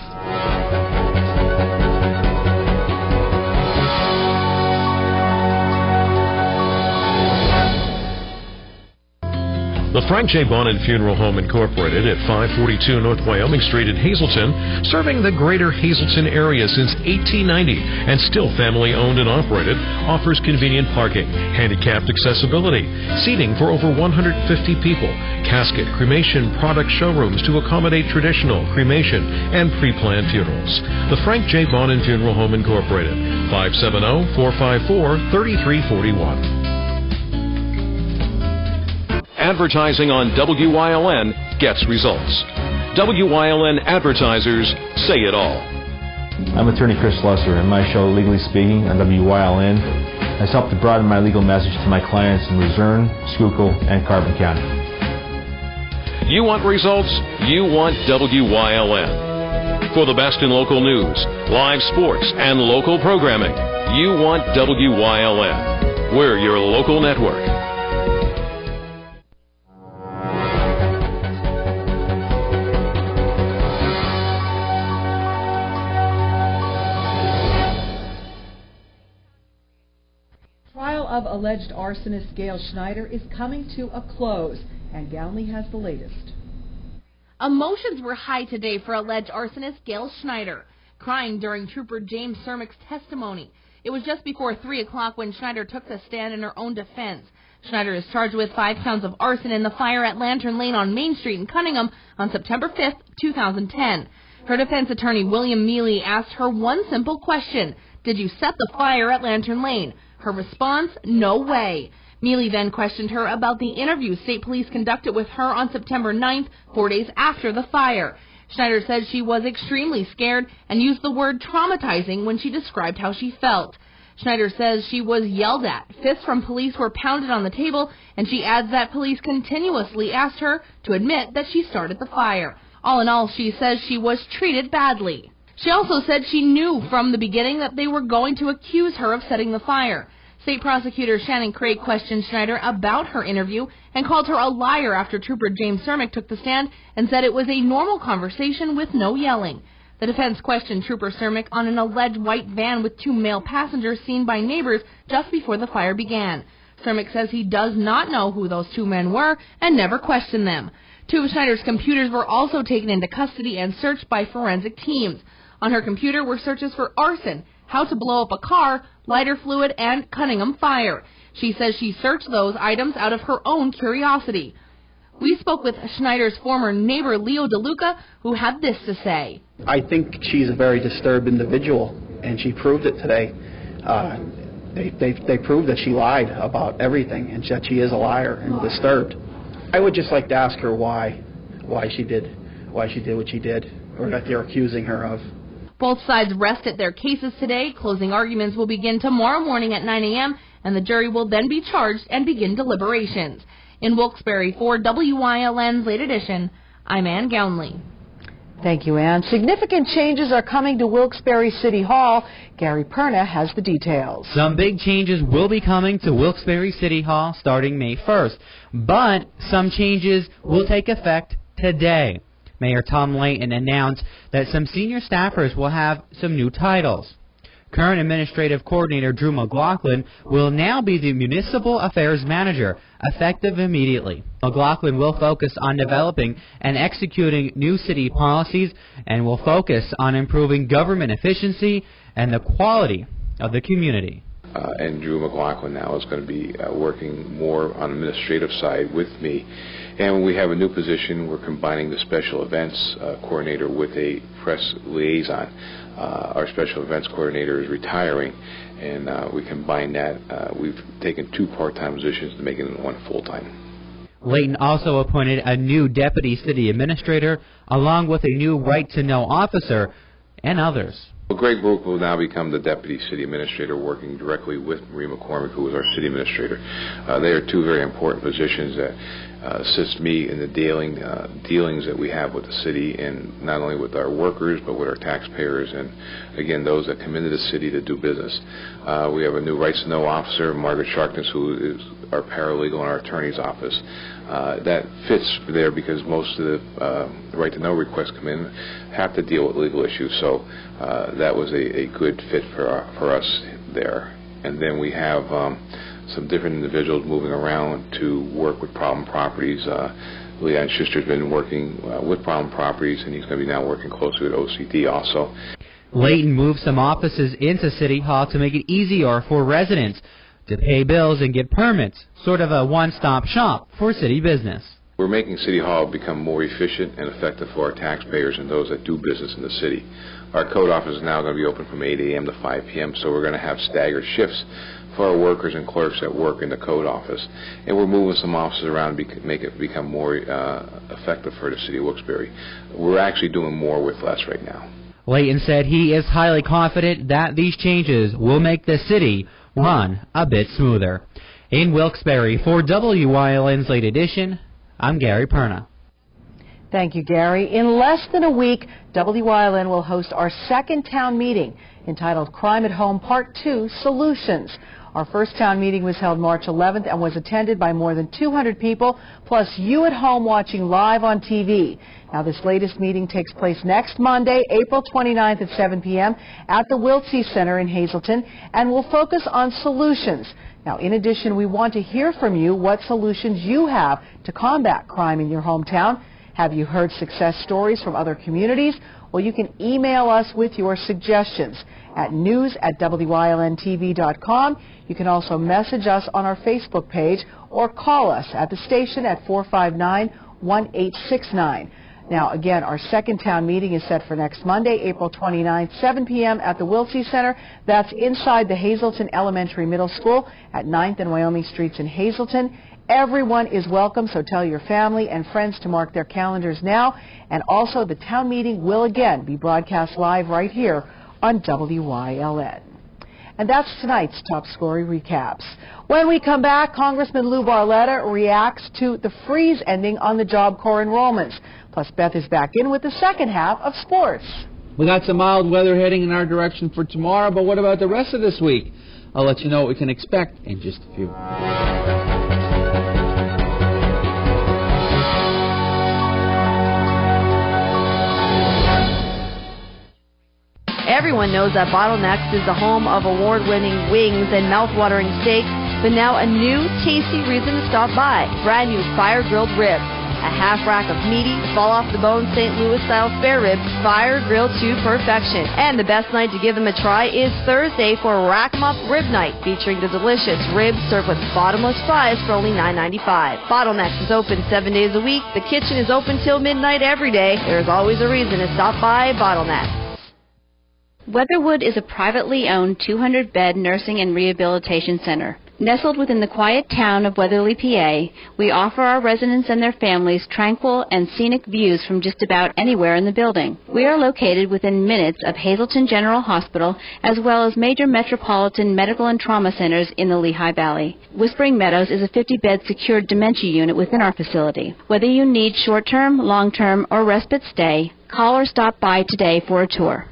The Frank J. Bonin Funeral Home Incorporated at 542 North Wyoming Street in Hazelton, serving the greater Hazelton area since 1890 and still family owned and operated, offers convenient parking, handicapped accessibility, seating for over 150 people, casket, cremation product showrooms to accommodate traditional, cremation, and pre-planned funerals. The Frank J. Bonin Funeral Home Incorporated, 570-454-3341. Advertising on WYLN gets results. WYLN advertisers say it all. I'm attorney Chris Slusser, and my show, Legally Speaking, on WYLN, has helped to broaden my legal message to my clients in Luzerne, Schuylkill, and Carbon County. You want results? You want WYLN. For the best in local news, live sports, and local programming, you want WYLN. We're your local network. Of alleged arsonist Gail Schneider is coming to a close, and Gownley has the latest. Emotions were high today for alleged arsonist Gail Schneider, crying during Trooper James Cermak's testimony. It was just before 3 o'clock when Schneider took the stand in her own defense. Schneider is charged with 5 counts of arson in the fire at Lantern Lane on Main Street in Cunningham on September 5th, 2010. Her defense attorney, William Mealy, asked her one simple question: did you set the fire at Lantern Lane? Her response, no way. Mealy then questioned her about the interview state police conducted with her on September 9th, 4 days after the fire. Schneider said she was extremely scared and used the word traumatizing when she described how she felt. Schneider says she was yelled at, fists from police were pounded on the table, and she adds that police continuously asked her to admit that she started the fire. All in all, she says she was treated badly. She also said she knew from the beginning that they were going to accuse her of setting the fire. State prosecutor Shannon Craig questioned Schneider about her interview and called her a liar after Trooper James Cermak took the stand and said it was a normal conversation with no yelling. The defense questioned Trooper Cermak on an alleged white van with 2 male passengers seen by neighbors just before the fire began. Cermak says he does not know who those 2 men were and never questioned them. 2 of Schneider's computers were also taken into custody and searched by forensic teams. On her computer were searches for arson, how to blow up a car, lighter fluid, and Cunningham fire. She says she searched those items out of her own curiosity. We spoke with Schneider's former neighbor, Leo DeLuca, who had this to say. I think she's a very disturbed individual, and she proved it today. They proved that she lied about everything, and that she is a liar and disturbed. I would just like to ask her why she did what she did, or that they're accusing her of. Both sides rested their cases today. Closing arguments will begin tomorrow morning at 9 a.m., and the jury will then be charged and begin deliberations. In Wilkes-Barre, for WYLN's Late Edition, I'm Ann Gownley. Thank you, Ann. Significant changes are coming to Wilkes-Barre City Hall. Gary Perna has the details. Some big changes will be coming to Wilkes-Barre City Hall starting May 1st, but some changes will take effect today. Mayor Tom Layton announced that some senior staffers will have some new titles. Current Administrative Coordinator Drew McLaughlin will now be the Municipal Affairs Manager, effective immediately. McLaughlin will focus on developing and executing new city policies and will focus on improving government efficiency and the quality of the community. And Drew McLaughlin now is going to be working more on the administrative side with me. And we have a new position. We're combining the special events coordinator with a press liaison. Our special events coordinator is retiring, and we combine that. We've taken 2 part-time positions to make it 1 full-time. Layton also appointed a new deputy city administrator, along with a new right-to-know officer and others. Well, Greg Brook will now become the deputy city administrator, working directly with Marie McCormick, who is our city administrator. They are 2 very important positions that assist me in the dealings that we have with the city, and not only with our workers, but with our taxpayers, and again, those that come into the city to do business. We have a new rights to know officer, Margaret Sharkness, who is our paralegal in our attorney's office. That fits there because most of the right to know requests come in have to deal with legal issues, so that was a good fit for us there. And then we have some different individuals moving around to work with problem properties. Leon Schuster's been working with problem properties, and he's going to be now working closely with OCD also. Layton moved some offices into City Hall to make it easier for residents to pay bills and get permits, sort of a one-stop shop for city business. We're making City Hall become more efficient and effective for our taxpayers and those that do business in the city. Our code office is now going to be open from 8 a.m. to 5 p.m., so we're going to have staggered shifts for our workers and clerks that work in the code office. And we're moving some offices around to make it become more effective for the city of Wilkes-Barre. We're actually doing more with less right now. Layton said he is highly confident that these changes will make the city run a bit smoother. In Wilkes-Barre, for WYLN's Late Edition, I'm Gary Perna. Thank you, Gary. In less than a week, WYLN will host our second town meeting entitled Crime at Home Part 2 Solutions. Our first town meeting was held March 11th and was attended by more than 200 people, plus you at home watching live on TV. Now, this latest meeting takes place next Monday, April 29th at 7 p.m. at the Wiltsey Center in Hazleton, and will focus on solutions. Now, in addition, we want to hear from you what solutions you have to combat crime in your hometown. Have you heard success stories from other communities? Well, you can email us with your suggestions at news@WYLNTV.com. You can also message us on our Facebook page or call us at the station at 459-1869. Now, again, our second town meeting is set for next Monday, April 29th, 7 p.m. at the Wiltsey Center. That's inside the Hazleton Elementary Middle School at 9th and Wyoming Streets in Hazleton. Everyone is welcome, so tell your family and friends to mark their calendars now. And also, the town meeting will again be broadcast live right here on WYLN. And that's tonight's top story recaps. When we come back, Congressman Lou Barletta reacts to the freeze ending on the Job Corps enrollments. Plus, Beth is back in with the second half of sports. We got some mild weather heading in our direction for tomorrow, but what about the rest of this week? I'll let you know what we can expect in just a few. Everyone knows that Bottlenecks is the home of award-winning wings and mouth-watering steaks, but now a new tasty reason to stop by. Brand new fire-grilled ribs. A half rack of meaty, fall-off-the-bone St. Louis-style spare ribs, fire-grilled to perfection. And the best night to give them a try is Thursday for Rack 'em Up Rib Night, featuring the delicious ribs served with bottomless fries for only $9.95. Bottlenecks is open 7 days a week. The kitchen is open till midnight every day. There's always a reason to stop by Bottlenecks. Weatherwood is a privately owned 200-bed nursing and rehabilitation center. Nestled within the quiet town of Weatherly, PA, we offer our residents and their families tranquil and scenic views from just about anywhere in the building. We are located within minutes of Hazleton General Hospital, as well as major metropolitan medical and trauma centers in the Lehigh Valley. Whispering Meadows is a 50-bed secured dementia unit within our facility. Whether you need short-term, long-term, or respite stay, call or stop by today for a tour.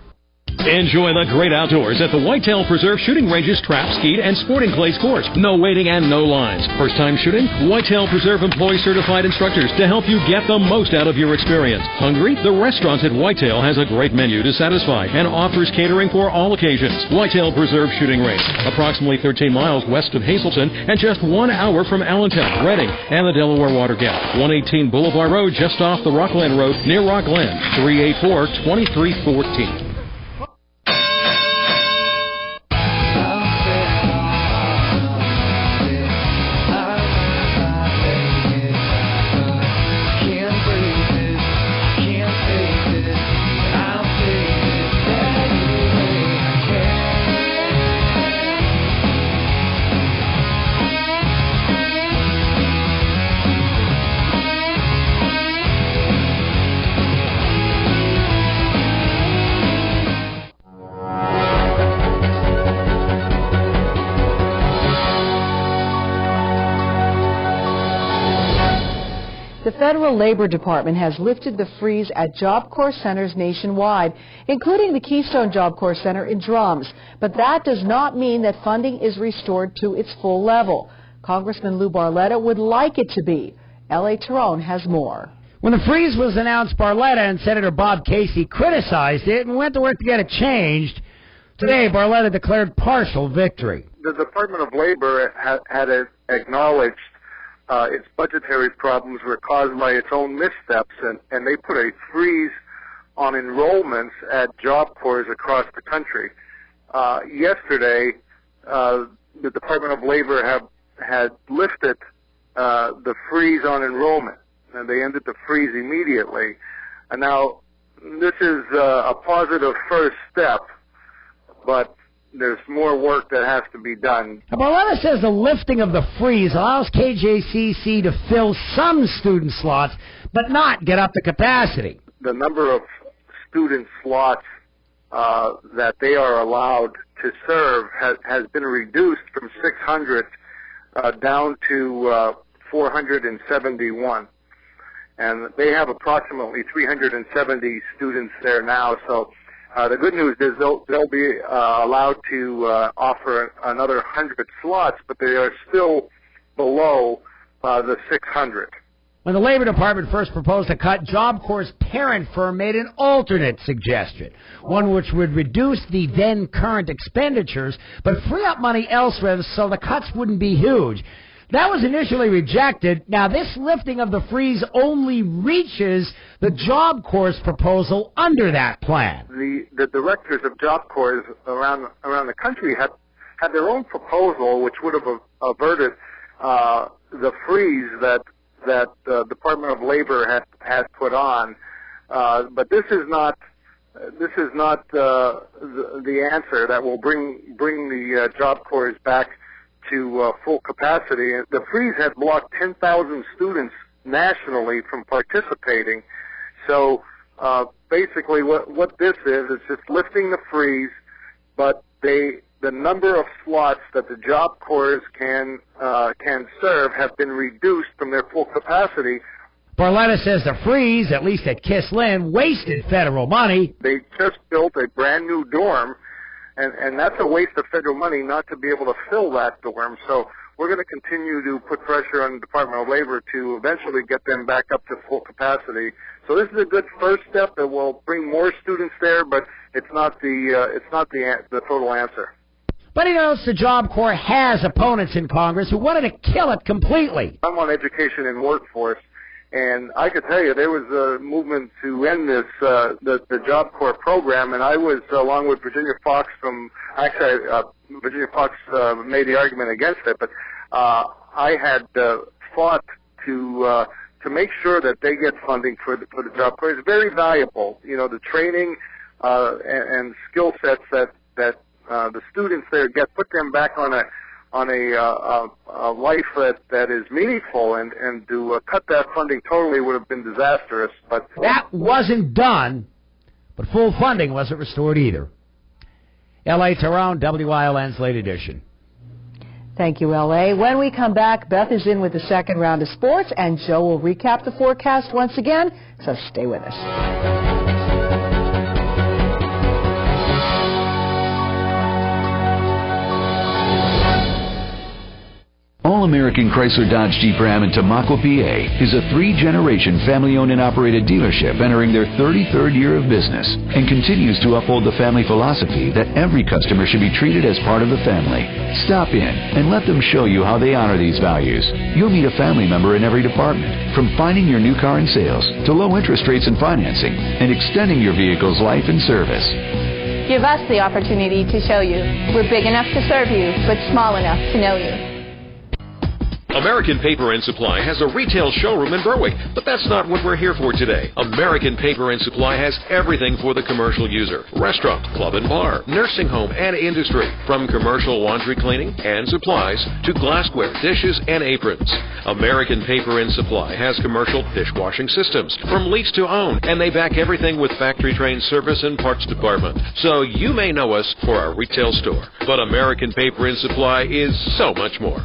Enjoy the great outdoors at the Whitetail Preserve Shooting Range's Trap, Skeet, and Sporting Clays course. No waiting and no lines. First time shooting? Whitetail Preserve employs certified instructors to help you get the most out of your experience. Hungry? The restaurants at Whitetail has a great menu to satisfy and offers catering for all occasions. Whitetail Preserve Shooting Range, approximately 13 miles west of Hazleton and just 1 hour from Allentown, Reading, and the Delaware Water Gap. 118 Boulevard Road, just off the Rockland Road near Rockland. 384-2314. The Federal Labor Department has lifted the freeze at Job Corps centers nationwide, including the Keystone Job Corps Center in Drums. But that does not mean that funding is restored to its full level. Congressman Lou Barletta would like it to be. L.A. Tyrone has more. When the freeze was announced, Barletta and Senator Bob Casey criticized it and went to work to get it changed. Today, Barletta declared partial victory. the Department of Labor had acknowledged its budgetary problems were caused by its own missteps, and they put a freeze on enrollments at Job Corps across the country. Yesterday, the Department of Labor had lifted the freeze on enrollment, and they ended the freeze immediately. And now, this is a positive first step, but there's more work that has to be done. Barletta says the lifting of the freeze allows KJCC to fill some student slots, but not get up to capacity. The number of student slots that they are allowed to serve has been reduced from 600 down to 471. And they have approximately 370 students there now, so the good news is they'll be allowed to offer another 100 slots, but they are still below the 600. When the Labor Department first proposed a cut, Job Corps' parent firm made an alternate suggestion, one which would reduce the then current expenditures, but free up money elsewhere so the cuts wouldn't be huge. That was initially rejected. Now, this lifting of the freeze only reaches the Job Corps' proposal under that plan. The directors of Job Corps around the country had their own proposal, which would have averted the freeze that the Department of Labor had put on. But this is not the answer that will bring the Job Corps back to full capacity. The freeze had blocked 10,000 students nationally from participating. So basically what this is, it's just lifting the freeze, but the number of slots that the Job Corps can serve have been reduced from their full capacity. Barletta says the freeze, at least at Kiss Lynn, wasted federal money. They just built a brand new dorm, and that's a waste of federal money not to be able to fill that dorm. So we're going to continue to put pressure on the Department of Labor to eventually get them back up to full capacity. So this is a good first step that will bring more students there, but it's not the total answer. But he notes the Job Corps has opponents in Congress who wanted to kill it completely. I'm on education and workforce, and I could tell you there was a movement to end this the Job Corps program, and I was, along with Virginia Fox Virginia Fox made the argument against it, but I had fought to make sure that they get funding for the Job Corps. It's very valuable, the training and skill sets that the students there get, put them back on a life that is meaningful, and to cut that funding totally would have been disastrous. But that wasn't done, but full funding wasn't restored either. L.A. Tyrone, WILN's Late Edition. Thank you, L.A. When we come back, Beth is in with the second round of sports, and Joe will recap the forecast once again, so stay with us. All-American Chrysler Dodge Jeep Ram in Tamaqua, PA is a 3-generation family-owned and operated dealership entering their 33rd year of business and continues to uphold the family philosophy that every customer should be treated as part of the family. Stop in and let them show you how they honor these values. You'll meet a family member in every department, from finding your new car in sales to low interest rates and financing and extending your vehicle's life and service. Give us the opportunity to show you. We're big enough to serve you, but small enough to know you. American Paper and Supply has a retail showroom in Berwick, but that's not what we're here for today. American Paper and Supply has everything for the commercial user. Restaurant, club and bar, nursing home and industry. From commercial laundry cleaning and supplies to glassware, dishes and aprons. American Paper and Supply has commercial dishwashing systems from lease to own, and they back everything with factory-trained service and parts department. So you may know us for our retail store, but American Paper and Supply is so much more.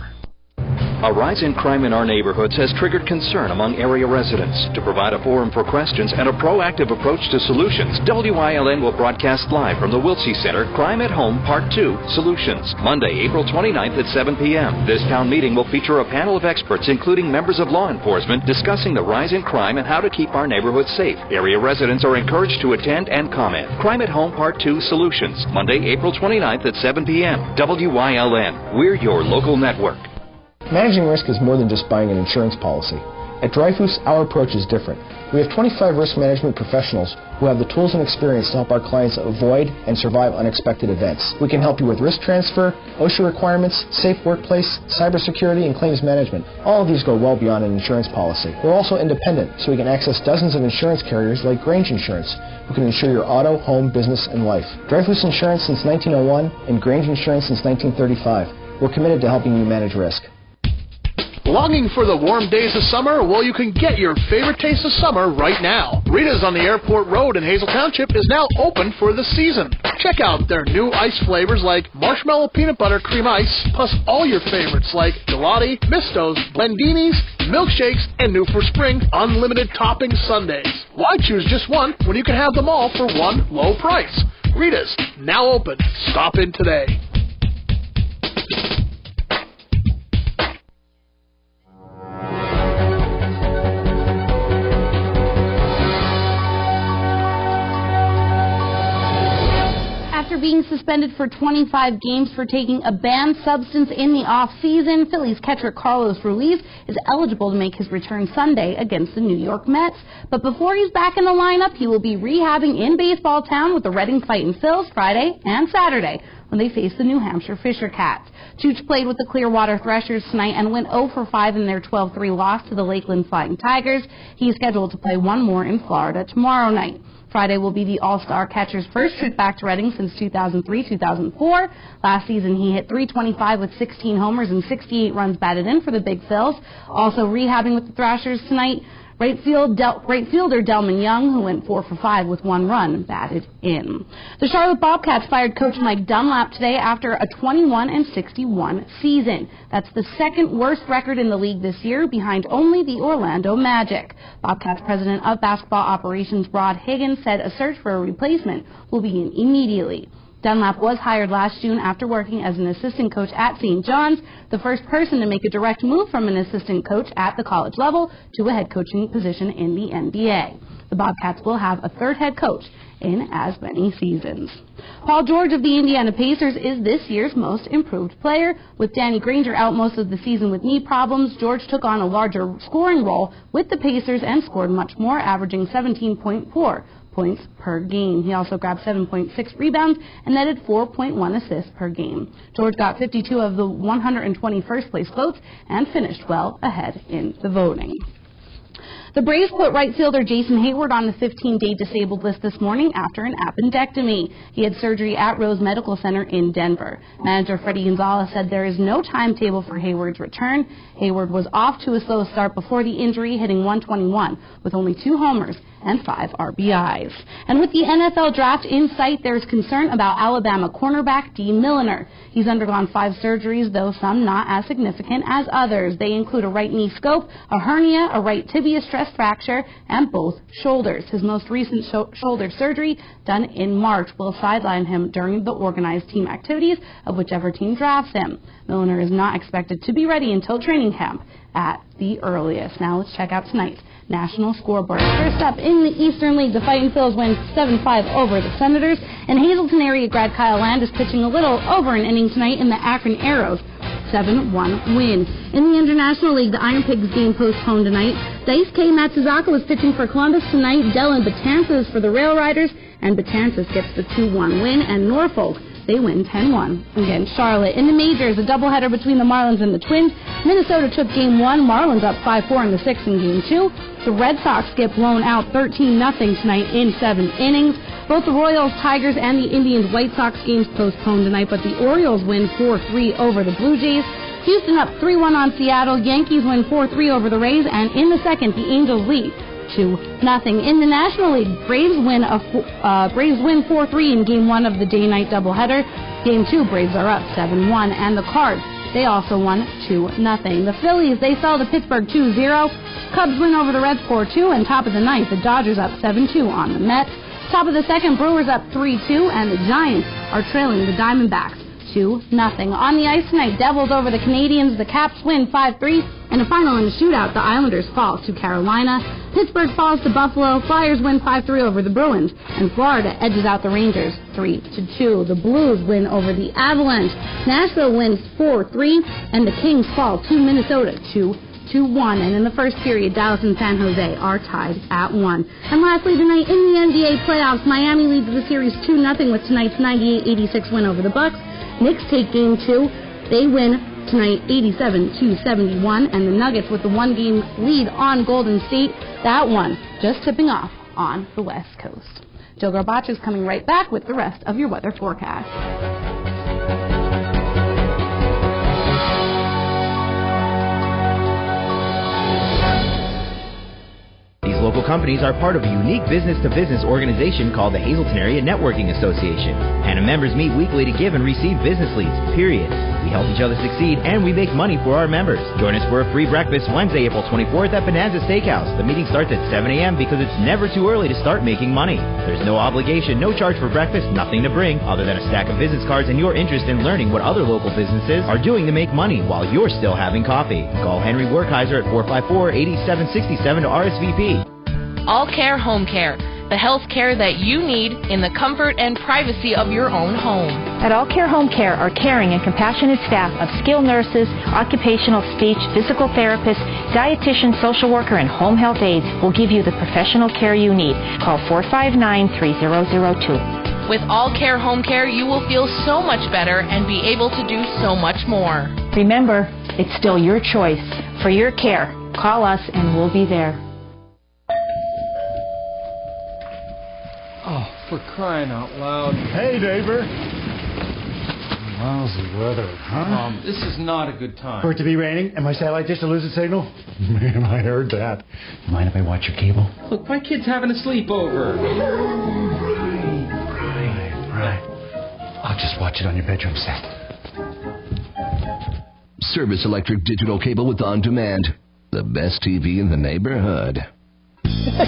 A rise in crime in our neighborhoods has triggered concern among area residents. To provide a forum for questions and a proactive approach to solutions, WILN will broadcast live from the Wiltsey Center Crime at Home Part 2 Solutions, Monday, April 29th at 7 p.m. This town meeting will feature a panel of experts, including members of law enforcement, discussing the rise in crime and how to keep our neighborhoods safe. Area residents are encouraged to attend and comment. Crime at Home Part 2 Solutions, Monday, April 29th at 7 p.m. WILN. We're your local network. Managing risk is more than just buying an insurance policy. At Dreyfus, our approach is different. We have 25 risk management professionals who have the tools and experience to help our clients avoid and survive unexpected events. We can help you with risk transfer, OSHA requirements, safe workplace, cybersecurity, and claims management. All of these go well beyond an insurance policy. We're also independent, so we can access dozens of insurance carriers like Grange Insurance, who can insure your auto, home, business, and life. Dreyfus Insurance since 1901 and Grange Insurance since 1935. We're committed to helping you manage risk. Longing for the warm days of summer? Well, you can get your favorite taste of summer right now. Rita's on the Airport Road in Hazel Township is now open for the season. Check out their new ice flavors like marshmallow peanut butter cream ice, plus all your favorites like gelati, mistos, blendinis, milkshakes, and new for spring, unlimited topping sundaes. Why choose just one when you can have them all for one low price? Rita's, now open. Stop in today. After being suspended for 25 games for taking a banned substance in the off-season, Phillies catcher Carlos Ruiz is eligible to make his return Sunday against the New York Mets. But before he's back in the lineup, he will be rehabbing in Baseball Town with the Reading Fightin' Phils Friday and Saturday when they face the New Hampshire Fisher Cats. Chooch played with the Clearwater Threshers tonight and went 0 for 5 in their 12-3 loss to the Lakeland Flying Tigers. He's scheduled to play one more in Florida tomorrow night. Friday will be the All-Star catcher's first trip back to Reading since 2003-2004. Last season, he hit .325 with 16 homers and 68 runs batted in for the Big Phils. Also rehabbing with the Thrashers tonight, right fielder Delman Young, who went 4 for 5 with 1 run batted in. The Charlotte Bobcats fired coach Mike Dunlap today after a 21-61 season. That's the second worst record in the league this year, behind only the Orlando Magic. Bobcats president of basketball operations Rod Higgins said a search for a replacement will begin immediately. Dunlap was hired last June after working as an assistant coach at St. John's, the first person to make a direct move from an assistant coach at the college level to a head coaching position in the NBA. The Bobcats will have a third head coach in as many seasons. Paul George of the Indiana Pacers is this year's most improved player. With Danny Granger out most of the season with knee problems, George took on a larger scoring role with the Pacers and scored much more, averaging 17.4 points per game. He also grabbed 7.6 rebounds and netted 4.1 assists per game. George got 52 of the 120 first-place votes and finished well ahead in the voting. The Braves put right fielder Jason Hayward on the 15-day disabled list this morning after an appendectomy. He had surgery at Rose Medical Center in Denver. Manager Freddie Gonzalez said there is no timetable for Hayward's return. Hayward was off to a slow start before the injury, hitting .121 with only 2 homers and 5 RBIs. And with the NFL draft in sight, there's concern about Alabama cornerback Dee Milliner. He's undergone 5 surgeries, though some not as significant as others. They include a right knee scope, a hernia, a right tibia stress fracture, and both shoulders. His most recent shoulder surgery, done in March, will sideline him during the organized team activities of whichever team drafts him. Milliner is not expected to be ready until training camp at the earliest. Now let's check out tonight's national scoreboard. First up in the Eastern League, the Fighting Phils win 7-5 over the Senators, and Hazleton area grad Kyle Land is pitching a little over an inning tonight in the Akron Arrows 7-1 win. In the International League, the Iron Pigs game postponed tonight. Daisuke Matsuzaka was pitching for Columbus tonight. Dylan Betances for the Rail Riders, and Betances gets the 2-1 win, and Norfolk, they win 10-1 against Charlotte. In the majors, a doubleheader between the Marlins and the Twins. Minnesota took Game 1. Marlins up 5-4 in the 6th in Game 2. The Red Sox get blown out 13-0 tonight in 7 innings. Both the Royals, Tigers, and the Indians-White Sox games postponed tonight, but the Orioles win 4-3 over the Blue Jays. Houston up 3-1 on Seattle. Yankees win 4-3 over the Rays, and in the 2nd, the Angels lead 2-0. In the National League, Braves win 4-3 in Game 1 of the day-night doubleheader. Game 2, Braves are up 7-1, and the Cards They also won 2-0. The Phillies, they fell to Pittsburgh 2-0. Cubs win over the Reds 4-2, and top of the ninth, the Dodgers up 7-2 on the Mets. Top of the second, Brewers up 3-2, and the Giants are trailing the Diamondbacks 2-0. On the ice tonight, Devils over the Canadians, the Caps win 5-3, and a final in the shootout, the Islanders fall to Carolina. Pittsburgh falls to Buffalo, Flyers win 5-3 over the Bruins, and Florida edges out the Rangers 3-2. The Blues win over the Avalanche. Nashville wins 4-3, and the Kings fall to Minnesota 2-1, and in the first period, Dallas and San Jose are tied at 1. And lastly tonight, in the NBA playoffs, Miami leads the series 2-0 with tonight's 98-86 win over the Bucks. Knicks take Game 2. They win tonight 87-71, and the Nuggets with the one-game lead on Golden State. That one just tipping off on the West Coast. Jill Garbach is coming right back with the rest of your weather forecast. Local companies are part of a unique business-to-business organization called the Hazleton Area Networking Association. HANA members meet weekly to give and receive business leads, period. We help each other succeed, and we make money for our members. Join us for a free breakfast Wednesday, April 24th at Bonanza Steakhouse. The meeting starts at 7 a.m. because it's never too early to start making money. There's no obligation, no charge for breakfast, nothing to bring other than a stack of business cards and your interest in learning what other local businesses are doing to make money while you're still having coffee. Call Henry Werkheiser at 454-8767 to RSVP. All Care Home Care, the health care that you need in the comfort and privacy of your own home. At All Care Home Care, our caring and compassionate staff of skilled nurses, occupational speech, physical therapists, dietitian, social worker, and home health aides will give you the professional care you need. Call 459-3002. With All Care Home Care, you will feel so much better and be able to do so much more. Remember, it's still your choice. For your care, call us and we'll be there. Oh, for crying out loud. Hey, Daver. Lousy weather, huh? This is not a good time. For it to be raining and my satellite dish to lose its signal? Man, I heard that. Mind if I watch your cable? Look, my kid's having a sleepover. Right. I'll just watch it on your bedroom set. Service Electric Digital Cable with On Demand. The best TV in the neighborhood.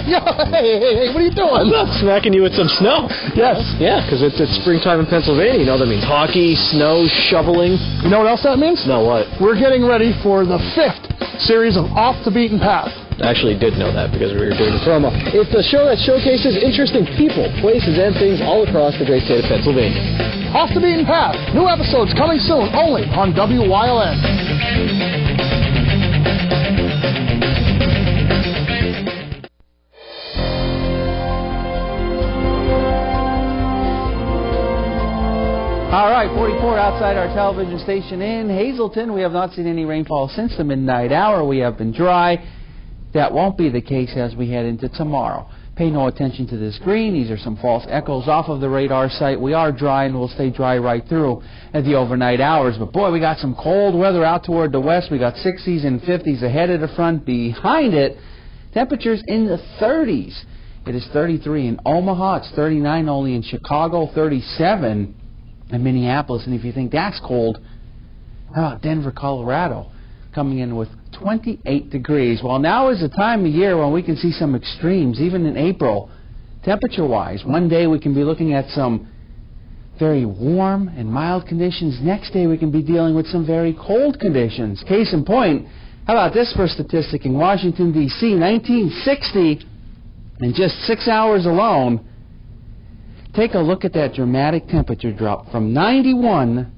Yo, hey, what are you doing? I'm not smacking you with some snow. Yes. Yeah, because it's springtime in Pennsylvania. You know that means hockey, snow, shoveling. You know what else that means? No, what? We're getting ready for the 5th series of Off the Beaten Path. I actually did know that because we were doing the promo. It's a show that showcases interesting people, places, and things all across the great state of Pennsylvania. Off the Beaten Path. New episodes coming soon only on WYLN. All right, 44 outside our television station in Hazleton. We have not seen any rainfall since the midnight hour. We have been dry. That won't be the case as we head into tomorrow. Pay no attention to this green. These are some false echoes off of the radar site. We are dry and we'll stay dry right through at the overnight hours. But boy, we got some cold weather out toward the west. We got 60s and 50s ahead of the front. Behind it, temperatures in the 30s. It is 33 in Omaha. It's 39 only in Chicago, 37 in Minneapolis. And if you think that's cold, how about Denver, Colorado, coming in with 28 degrees. Well, now is the time of year when we can see some extremes, even in April, temperature-wise. One day we can be looking at some very warm and mild conditions. Next day we can be dealing with some very cold conditions. Case in point, how about this for a statistic in Washington, D.C., 1960, in just 6 hours alone. Take a look at that dramatic temperature drop from 91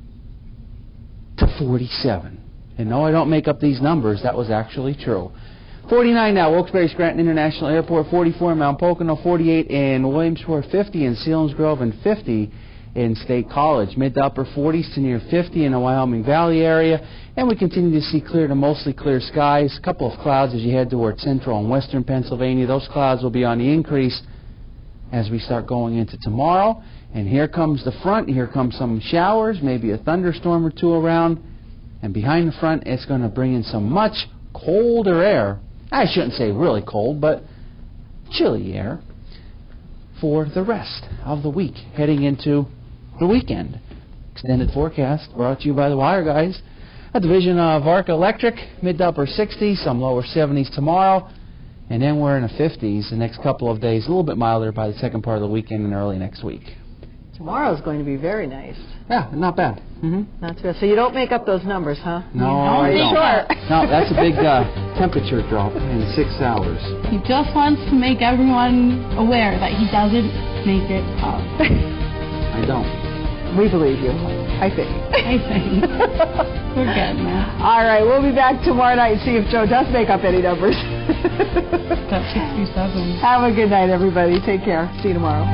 to 47. And no, I don't make up these numbers. That was actually true. 49 now, Wilkes-Barre-Scranton International Airport, 44 in Mount Pocono, 48 in Williamsport, 50 in Selinsgrove, and 50 in State College. Mid to upper 40s to near 50 in the Wyoming Valley area. And we continue to see clear to mostly clear skies. A couple of clouds as you head toward central and western Pennsylvania. Those clouds will be on the increase as we start going into tomorrow. And here comes the front. Here comes some showers, maybe a thunderstorm or two around. And behind the front, it's going to bring in some much colder air. I shouldn't say really cold, but chilly air for the rest of the week, heading into the weekend. Extended forecast brought to you by the Wire Guys. A division of Arc Electric, mid to upper 60s, some lower 70s tomorrow. And then we're in the 50s the next couple of days, a little bit milder by the second part of the weekend and early next week. Tomorrow's going to be very nice. Yeah, not bad. Not too bad. So you don't make up those numbers, huh? No, I don't. Sure. No, that's a big temperature drop in 6 hours. He just wants to make everyone aware that he doesn't make it up. I don't. We believe you, I think. We're getting there. All right, we'll be back tomorrow night and see if Joe does make up any numbers. Got 67. Have a good night, everybody. Take care. See you tomorrow.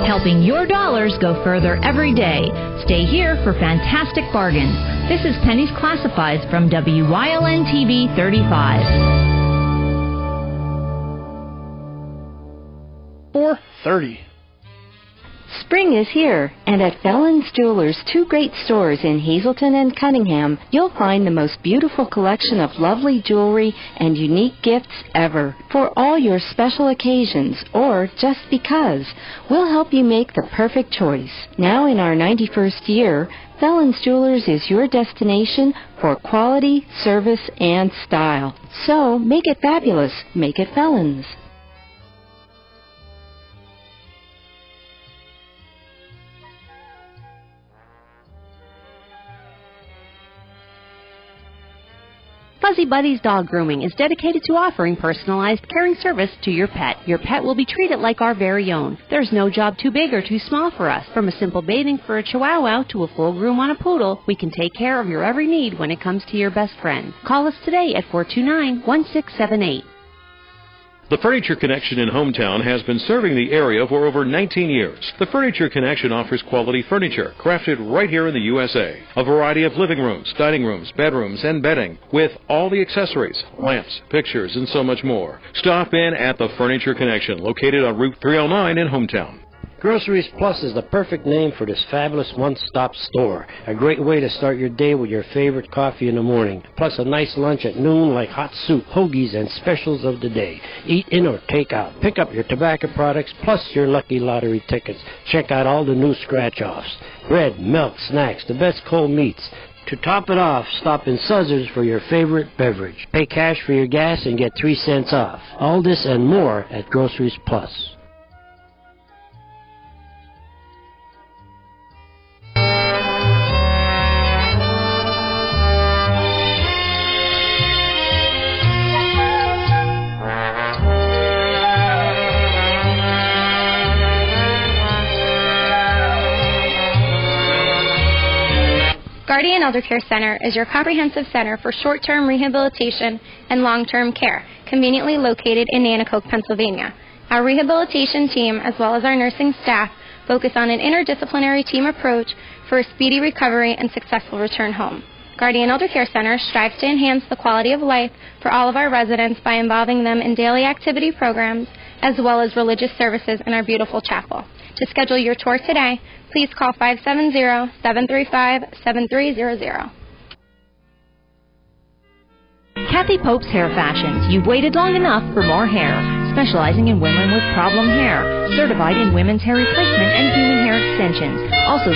Helping your dollars go further every day. Stay here for fantastic bargains. This is Penny's Classifieds from WYLN TV 35. 4:30. Spring is here, and at Fellon's Jewelers, 2 great stores in Hazleton and Cunningham, you'll find the most beautiful collection of lovely jewelry and unique gifts ever. For all your special occasions, or just because, we'll help you make the perfect choice. Now in our 91st year, Fellon's Jewelers is your destination for quality, service, and style. So, make it fabulous. Make it Fellon's. Fuzzy Buddies Dog Grooming is dedicated to offering personalized, caring service to your pet. Your pet will be treated like our very own. There's no job too big or too small for us. From a simple bathing for a Chihuahua to a full groom on a poodle, we can take care of your every need when it comes to your best friend. Call us today at 429-1678. The Furniture Connection in Hometown has been serving the area for over 19 years. The Furniture Connection offers quality furniture crafted right here in the USA. A variety of living rooms, dining rooms, bedrooms, and bedding with all the accessories, lamps, pictures, and so much more. Stop in at the Furniture Connection, located on Route 309 in Hometown. Groceries Plus is the perfect name for this fabulous one-stop store. A great way to start your day with your favorite coffee in the morning, plus a nice lunch at noon like hot soup, hoagies, and specials of the day. Eat in or take out. Pick up your tobacco products plus your lucky lottery tickets. Check out all the new scratch-offs. Bread, milk, snacks, the best cold meats. To top it off, stop in Suzzers for your favorite beverage. Pay cash for your gas and get 3 cents off. All this and more at Groceries Plus. Guardian Elder Care Center is your comprehensive center for short-term rehabilitation and long-term care, conveniently located in Nanticoke, Pennsylvania. Our rehabilitation team, as well as our nursing staff, focus on an interdisciplinary team approach for a speedy recovery and successful return home. Guardian Elder Care Center strives to enhance the quality of life for all of our residents by involving them in daily activity programs as well as religious services in our beautiful chapel. To schedule your tour today, please call 570-735-7300. Kathy Pope's Hair Fashions. You've waited long enough for more hair. Specializing in women with problem hair. Certified in women's hair replacement and human hair extensions. Also